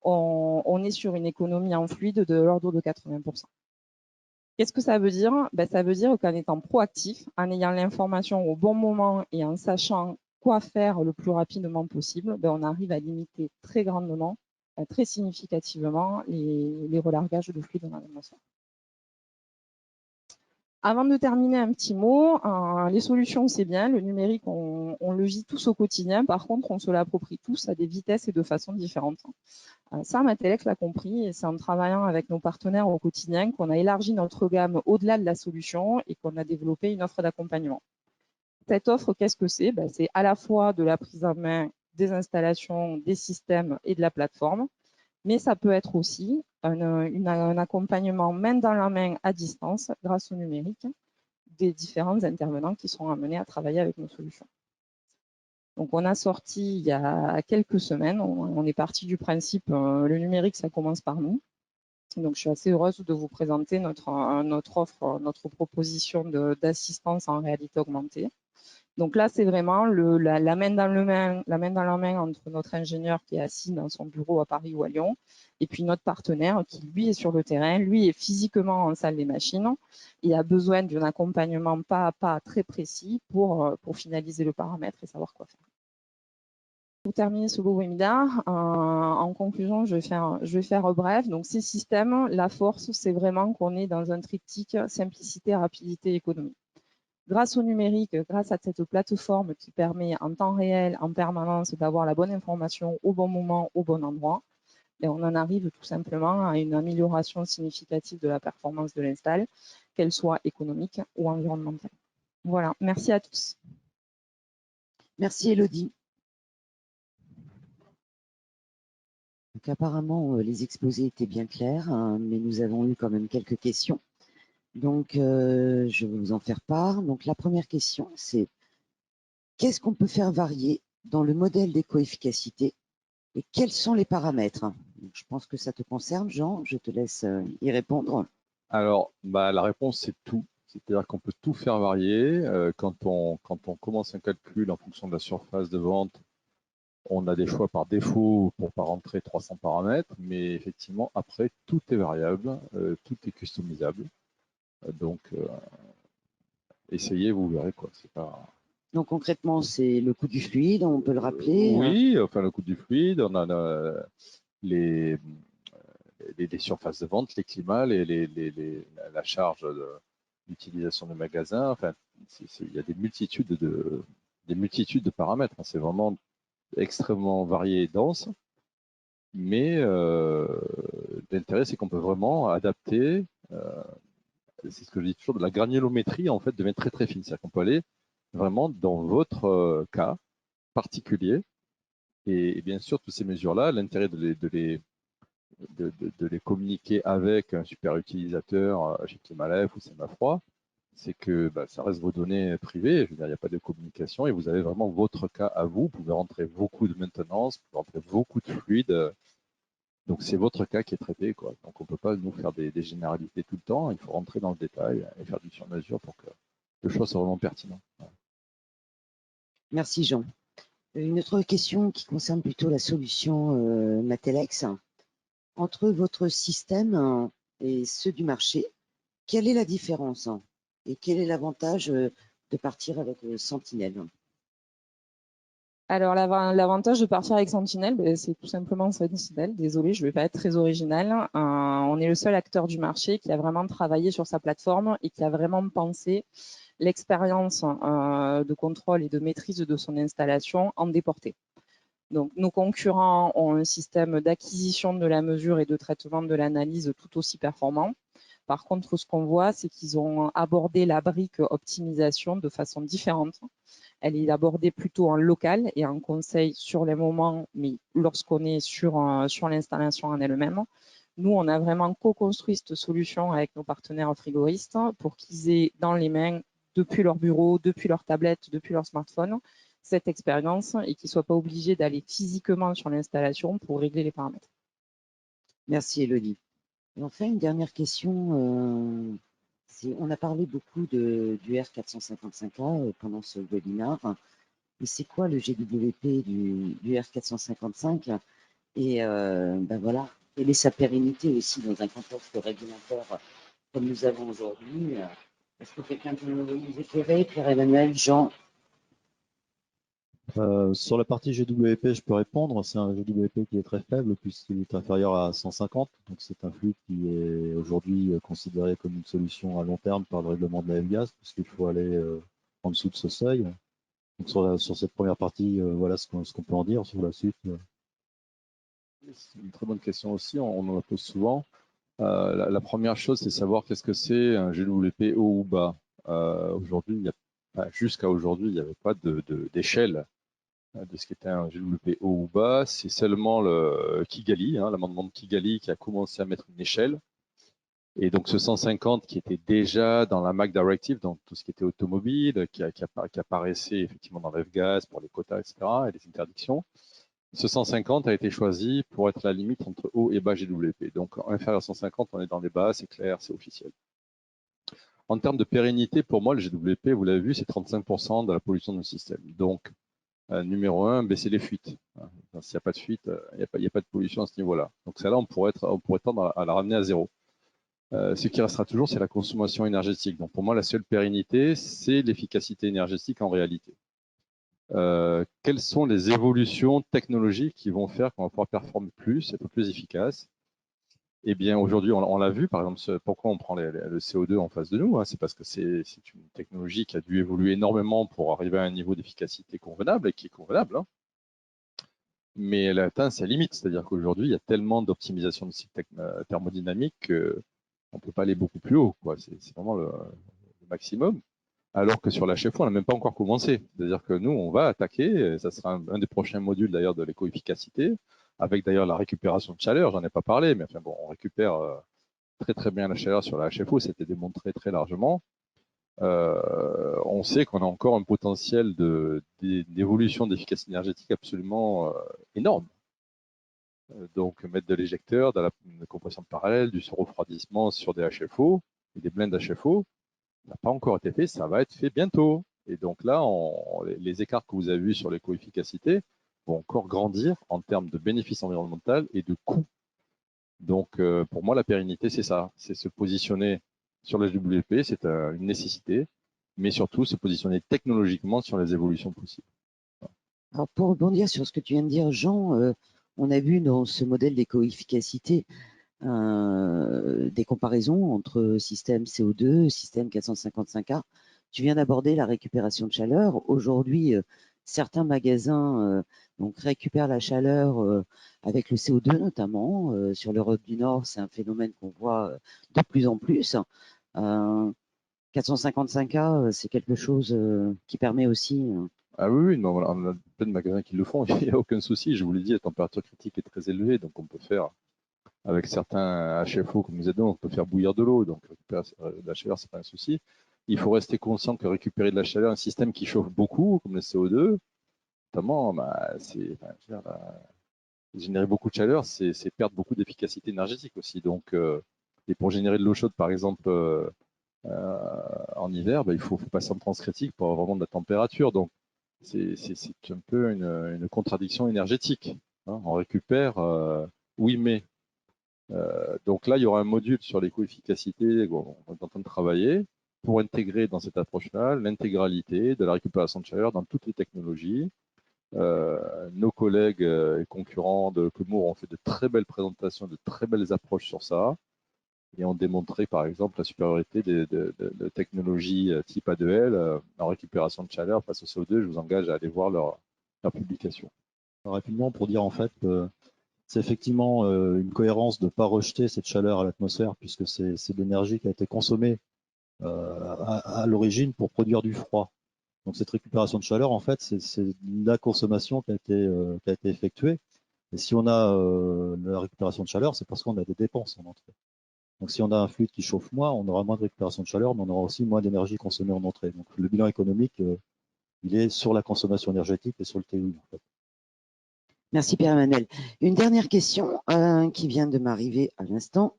on est sur une économie en fluide de l'ordre de 80%. Qu'est-ce que ça veut dire? Ça veut dire qu'en étant proactif, en ayant l'information au bon moment et en sachant quoi faire le plus rapidement possible, on arrive à limiter très grandement, très significativement les relargages de fluide dans l'atmosphère. Avant de terminer, un petit mot, les solutions c'est bien, le numérique on le vit tous au quotidien, par contre on se l'approprie tous à des vitesses et de façons différentes. Ça, Matelex l'a compris et c'est en travaillant avec nos partenaires au quotidien qu'on a élargi notre gamme au-delà de la solution et qu'on a développé une offre d'accompagnement. Cette offre, qu'est-ce que c'est? C'est à la fois de la prise en main des installations, des systèmes et de la plateforme, mais ça peut être aussi un accompagnement main dans la main à distance grâce au numérique des différents intervenants qui seront amenés à travailler avec nos solutions. Donc, on a sorti il y a quelques semaines, on est parti du principe le numérique, ça commence par nous. Donc, je suis assez heureuse de vous présenter notre offre, notre proposition d'assistance en réalité augmentée, Donc là, c'est vraiment la main dans la main entre notre ingénieur qui est assis dans son bureau à Paris ou à Lyon, et puis notre partenaire qui, lui, est sur le terrain, lui, est physiquement en salle des machines et a besoin d'un accompagnement pas à pas très précis pour finaliser le paramètre et savoir quoi faire. Pour terminer ce beau webinaire, en conclusion, je vais faire bref. Donc, ces systèmes, la force, c'est vraiment qu'on est dans un triptyque simplicité, rapidité, économie. Grâce au numérique, grâce à cette plateforme qui permet en temps réel, en permanence, d'avoir la bonne information au bon moment, au bon endroit, et on en arrive tout simplement à une amélioration significative de la performance de l'install, qu'elle soit économique ou environnementale. Voilà, merci à tous. Merci Elodie. Donc apparemment, les exposés étaient bien clairs, hein, mais nous avons eu quand même quelques questions. Donc, je vais vous en faire part. Donc, la première question, c'est qu'est-ce qu'on peut faire varier dans le modèle d'éco-efficacité et quels sont les paramètres? Donc, je pense que ça te concerne, Jean. Je te laisse y répondre. Alors, la réponse, c'est tout. C'est-à-dire qu'on peut tout faire varier. Quand on commence un calcul en fonction de la surface de vente, on a des choix par défaut pour pas rentrer 300 paramètres, mais effectivement, après, tout est variable, tout est customisable. Donc, essayez, vous verrez quoi. C'est pas... Donc, concrètement, c'est le coût du fluide, on peut le rappeler. Oui, enfin, le coût du fluide, on a les surfaces de vente, les climats, la charge d'utilisation des magasins. Enfin, il y a des multitudes de paramètres. C'est vraiment extrêmement varié et dense. Mais l'intérêt, c'est qu'on peut vraiment adapter. C'est ce que je dis toujours, de la granulométrie en fait devient très très fine. C'est-à-dire qu'on peut aller vraiment dans votre cas particulier. Et bien sûr, toutes ces mesures-là, l'intérêt de les communiquer avec un super utilisateur chez Climalef ou Semafroid, c'est que ça reste vos données privées. Je veux dire, il n'y a pas de communication et vous avez vraiment votre cas à vous. Vous pouvez rentrer beaucoup de maintenance, vous pouvez rentrer beaucoup de fluide. Donc, c'est votre cas qui est traité, quoi. Donc, on ne peut pas nous faire des généralités tout le temps. Il faut rentrer dans le détail et faire du sur-mesure pour que le choix soit vraiment pertinent. Voilà. Merci, Jean. Une autre question qui concerne plutôt la solution Matelex. Entre votre système et ceux du marché, quelle est la différence et quel est l'avantage de partir avec Sentinelle? Alors, l'avantage de partir avec Sentinel, c'est tout simplement Sentinel. Désolé, je ne vais pas être très original. On est le seul acteur du marché qui a vraiment travaillé sur sa plateforme et qui a vraiment pensé l'expérience de contrôle et de maîtrise de son installation en déporté. Donc, nos concurrents ont un système d'acquisition de la mesure et de traitement de l'analyse tout aussi performant. Par contre, ce qu'on voit, c'est qu'ils ont abordé la brique optimisation de façon différente. Elle est abordée plutôt en local et en conseil sur les moments, mais lorsqu'on est sur l'installation en elle-même. Nous, on a vraiment co-construit cette solution avec nos partenaires frigoristes pour qu'ils aient dans les mains, depuis leur bureau, depuis leur tablette, depuis leur smartphone, cette expérience et qu'ils ne soient pas obligés d'aller physiquement sur l'installation pour régler les paramètres. Merci, Elodie. Et enfin, une dernière question. On a parlé beaucoup du R455A pendant ce webinaire. Mais c'est quoi le GWP du R455? Et voilà, quelle est sa pérennité aussi dans un contexte réglementaire comme nous avons aujourd'hui? Est-ce que quelqu'un peut nous éclairer? Pierre-Emmanuel, Jean? Sur la partie GWP, je peux répondre. C'est un GWP qui est très faible puisqu'il est inférieur à 150. Donc, c'est un flux qui est aujourd'hui considéré comme une solution à long terme par le règlement de la F-Gaz puisqu'il faut aller en dessous de ce seuil. Donc, sur cette première partie, voilà ce qu'on peut en dire. Sur la suite. C'est une très bonne question aussi. On en pose souvent. La première chose, c'est savoir qu'est-ce que c'est un GWP haut ou bas. Aujourd'hui, jusqu'à aujourd'hui, il n'y avait pas d'échelle de ce qu'était un GWP haut ou bas. C'est seulement le Kigali, l'amendement de Kigali qui a commencé à mettre une échelle. Et donc ce 150 qui était déjà dans la MAC Directive, donc tout ce qui était automobile, qui apparaissait effectivement dans l'F-Gaz pour les quotas, etc., et les interdictions. Ce 150 a été choisi pour être la limite entre haut et bas GWP. Donc inférieur à 150, on est dans les bas, c'est clair, c'est officiel. En termes de pérennité, pour moi, le GWP, vous l'avez vu, c'est 35% de la pollution de nos systèmes. Donc, numéro 1, baisser les fuites. S'il n'y a pas de fuite, il n'y a pas de pollution à ce niveau-là. Donc, celle-là, on pourrait tendre à la ramener à zéro. Ce qui restera toujours, c'est la consommation énergétique. Donc, pour moi, la seule pérennité, c'est l'efficacité énergétique en réalité. Quelles sont les évolutions technologiques qui vont faire qu'on va pouvoir performer plus, être plus efficace? Eh bien, aujourd'hui, on l'a vu, par exemple, pourquoi on prend le CO2 en face de nous, hein, c'est parce que c'est une technologie qui a dû évoluer énormément pour arriver à un niveau d'efficacité convenable et qui est convenable. Hein. Mais elle a atteint ses limites, c'est-à-dire qu'aujourd'hui, il y a tellement d'optimisation de cycle thermodynamique qu'on ne peut pas aller beaucoup plus haut. C'est vraiment le maximum. Alors que sur l'HFO, on n'a même pas encore commencé. C'est-à-dire que nous, on va attaquer, et ça sera un des prochains modules d'ailleurs de l'éco-efficacité, avec d'ailleurs la récupération de chaleur, j'en ai pas parlé, mais enfin bon, on récupère très très bien la chaleur sur la HFO, c'était démontré très largement. On sait qu'on a encore un potentiel d'évolution d'efficacité énergétique absolument énorme. Donc mettre de l'éjecteur, de la compression parallèle, du refroidissement sur des HFO et des blends HFO, n'a pas encore été fait, ça va être fait bientôt. Et donc là, les écarts que vous avez vus sur l'éco-efficacité vont encore grandir en termes de bénéfices environnementaux et de coûts. Donc pour moi, la pérennité, c'est ça, c'est se positionner sur le WP, c'est une nécessité, mais surtout se positionner technologiquement sur les évolutions possibles. Alors pour rebondir sur ce que tu viens de dire, Jean, on a vu dans ce modèle d'éco-efficacité des comparaisons entre système CO2, système 455A. Tu viens d'aborder la récupération de chaleur. Aujourd'hui, certains magasins donc récupèrent la chaleur avec le CO2 notamment. Sur l'Europe du Nord, c'est un phénomène qu'on voit de plus en plus. 455A, c'est quelque chose qui permet aussi. Ah oui, non, voilà, on a plein de magasins qui le font, il n'y a aucun souci. Je vous l'ai dit, la température critique est très élevée, donc on peut faire avec certains HFO comme nous aidons, on peut faire bouillir de l'eau, donc récupérer de la chaleur, c'est pas un souci. Il faut rester conscient que récupérer de la chaleur, un système qui chauffe beaucoup, comme le CO2, notamment, générer beaucoup de chaleur, c'est perdre beaucoup d'efficacité énergétique aussi. Donc, et pour générer de l'eau chaude, par exemple, en hiver, il faut passer en transe critique pour avoir vraiment de la température. Donc, c'est un peu une contradiction énergétique. Hein. On récupère, oui, mais donc là, il y aura un module sur l'éco-efficacité qu'on est en train de travailler pour intégrer dans cette approche-là l'intégralité de la récupération de chaleur dans toutes les technologies. Nos collègues et concurrents de Comour ont fait de très belles présentations, de très belles approches sur ça et ont démontré par exemple la supériorité de technologies type A2L en récupération de chaleur face au CO2. Je vous engage à aller voir leur publication. Rapidement, pour dire en fait c'est effectivement une cohérence de ne pas rejeter cette chaleur à l'atmosphère puisque c'est de l'énergie qui a été consommée à l'origine pour produire du froid. Donc cette récupération de chaleur, en fait, c'est la consommation qui a été effectuée. Et si on a la récupération de chaleur, c'est parce qu'on a des dépenses en entrée. Donc si on a un fluide qui chauffe moins, on aura moins de récupération de chaleur, mais on aura aussi moins d'énergie consommée en entrée. Donc le bilan économique, il est sur la consommation énergétique et sur le TI. En fait. Merci Pierre-Emmanuel. Une dernière question qui vient de m'arriver à l'instant.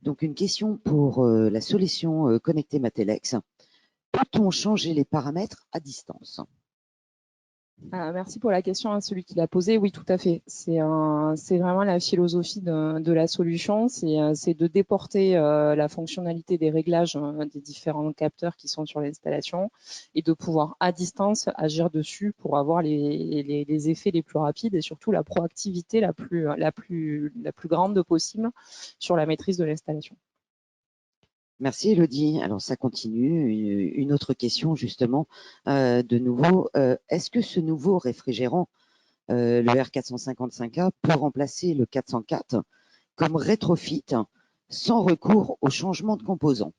Donc une question pour la solution connectée Matelex. Peut-on changer les paramètres à distance? Merci pour la question à celui qui l'a posée. Oui, tout à fait. C'est vraiment la philosophie de la solution, c'est de déporter la fonctionnalité des réglages des différents capteurs qui sont sur l'installation et de pouvoir à distance agir dessus pour avoir les effets les plus rapides et surtout la proactivité la plus grande possible sur la maîtrise de l'installation. Merci Elodie. Alors ça continue. Une autre question justement de nouveau. Est-ce que ce nouveau réfrigérant, le R455A, peut remplacer le 404 comme rétrofit sans recours au changement de composants?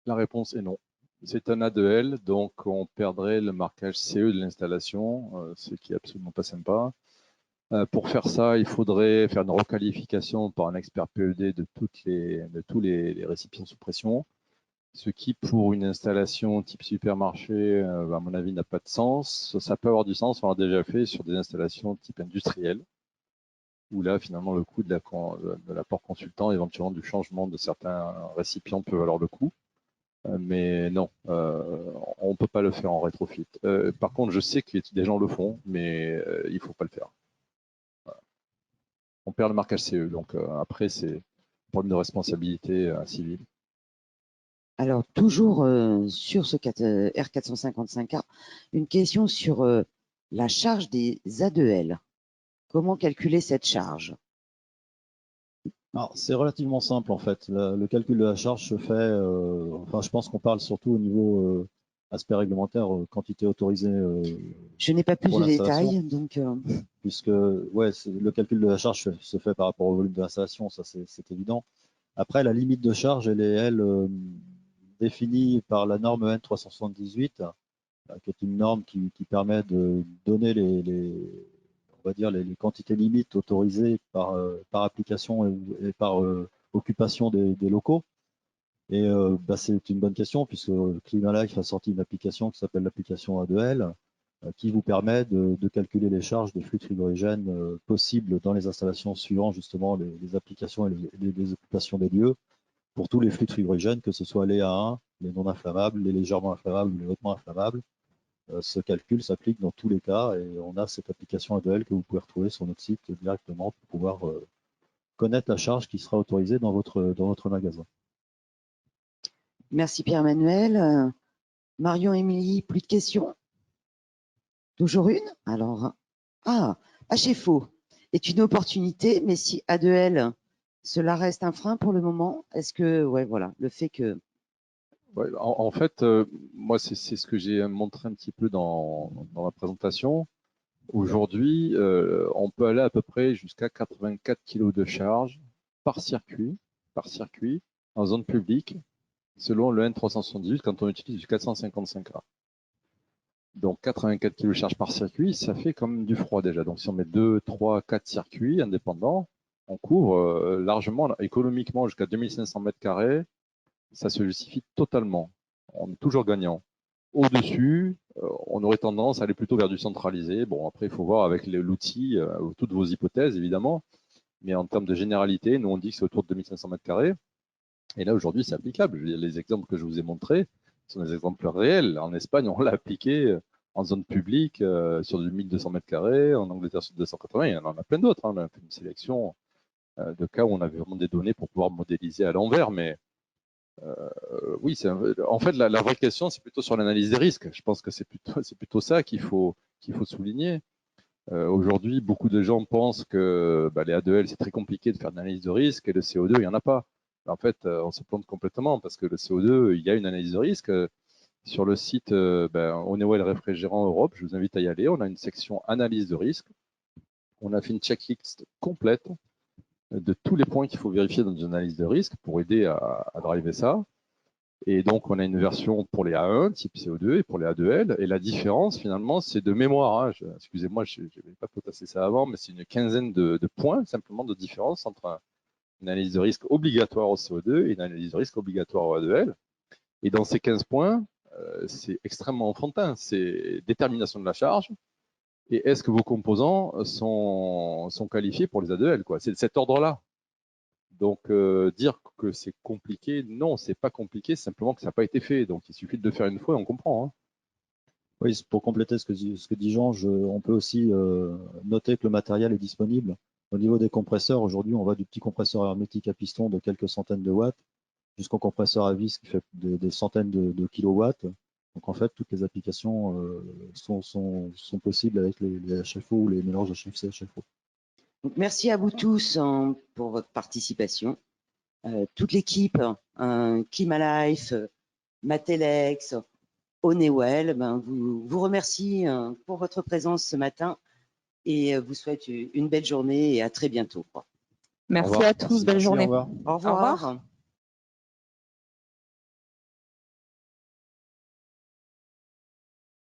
La réponse est non. C'est un A2L, donc on perdrait le marquage CE de l'installation, ce qui est absolument pas sympa. Pour faire ça, il faudrait faire une requalification par un expert PED de tous les récipients sous pression, ce qui, pour une installation type supermarché, à mon avis, n'a pas de sens. Ça peut avoir du sens, on l'a déjà fait sur des installations type industriel, où là, finalement, le coût de l'apport consultant, éventuellement du changement de certains récipients peut valoir le coup. Mais non, on ne peut pas le faire en rétrofit. Par contre, je sais que des gens le font, mais il ne faut pas le faire. Voilà. On perd le marquage CE, donc après, c'est un problème de responsabilité civile. Alors, toujours sur ce R455K, une question sur la charge des A2L. Comment calculer cette charge? Alors, c'est relativement simple en fait. Le calcul de la charge se fait, enfin, je pense qu'on parle surtout au niveau aspect réglementaire, quantité autorisée Je n'ai pas plus pour de l'installation, détails, donc puisque ouais, le calcul de la charge se fait par rapport au volume de l'installation, ça c'est évident. Après, la limite de charge, elle est, elle, définie par la norme N378, qui est une norme qui permet de donner on va dire les quantités limites autorisées par application et par occupation des locaux. Et bah, c'est une bonne question puisque Climalife a sorti une application qui s'appelle l'application A2L qui vous permet de calculer les charges de flux frigorigènes possibles dans les installations suivant justement les applications et les occupations des lieux pour tous les flux frigorigènes, que ce soit les A1, les non inflammables, les légèrement inflammables ou les hautement inflammables. Ce calcul s'applique dans tous les cas et on a cette application A2L que vous pouvez retrouver sur notre site directement pour pouvoir connaître la charge qui sera autorisée dans votre magasin. merci Pierre-Emmanuel. Marion, Émilie, plus de questions? Toujours une? Alors, HFO est une opportunité, mais si A2L, cela reste un frein pour le moment, est-ce que, ouais, voilà, le fait que… Ouais, en fait, moi, c'est ce que j'ai montré un petit peu dans ma présentation. Aujourd'hui, on peut aller à peu près jusqu'à 84 kg de charge par circuit, en zone publique, selon le N378 quand on utilise du 455A. Donc 84 kg de charge par circuit, ça fait comme du froid déjà. Donc si on met 2, 3, 4 circuits indépendants, on couvre largement, économiquement, jusqu'à 2500 mètres carrés. Ça se justifie totalement. On est toujours gagnant. Au-dessus, on aurait tendance à aller plutôt vers du centralisé. Bon, après, il faut voir avec l'outil, toutes vos hypothèses, évidemment. Mais en termes de généralité, nous, on dit que c'est autour de 2500 mètres carrés. Et là, aujourd'hui, c'est applicable. Les exemples que je vous ai montrés sont des exemples réels. En Espagne, on l'a appliqué en zone publique sur du 1200 mètres carrés. En Angleterre, sur 280. Il y en a plein d'autres. On a fait une sélection de cas où on avait vraiment des données pour pouvoir modéliser à l'envers. Mais oui, en fait, la vraie question, c'est plutôt sur l'analyse des risques. Je pense que c'est plutôt ça qu'il faut souligner. Aujourd'hui, beaucoup de gens pensent que les A2L, c'est très compliqué de faire de l'analyse de risque et le CO2, il n'y en a pas. En fait, on se plante complètement parce que le CO2, il y a une analyse de risque. Sur le site Honeywell Réfrigérant Europe, je vous invite à y aller. On a une section analyse de risque. On a fait une checklist complète de tous les points qu'il faut vérifier dans une analyse de risque pour aider à driver ça. Et donc, on a une version pour les A1, type CO2, et pour les A2L. Et la différence, finalement, c'est de mémoire. Excusez-moi, je n'avais pas potassé ça avant, mais c'est une quinzaine de points, simplement, de différence entre une analyse de risque obligatoire au CO2 et une analyse de risque obligatoire au A2L. Et dans ces 15 points, c'est extrêmement enfantin. C'est détermination de la charge. Et est-ce que vos composants sont qualifiés pour les A2L, quoi. C'est de cet ordre-là. Donc, dire que c'est compliqué, non, c'est pas compliqué, c'est simplement que ça n'a pas été fait. Donc, il suffit de le faire une fois et on comprend. Hein. Oui, pour compléter ce que dit Jean, on peut aussi noter que le matériel est disponible. Au niveau des compresseurs, aujourd'hui, on va du petit compresseur hermétique à piston de quelques centaines de watts jusqu'au compresseur à vis qui fait des centaines de kilowatts. Donc, en fait, toutes les applications sont possibles avec les HFO ou les mélanges HFC-HFO. Donc, merci à vous tous pour votre participation. Toute l'équipe, Climalife, Matelex, Honeywell, vous remercie pour votre présence ce matin et vous souhaite une belle journée et à très bientôt. Merci à tous, belle journée. Au revoir. Au revoir.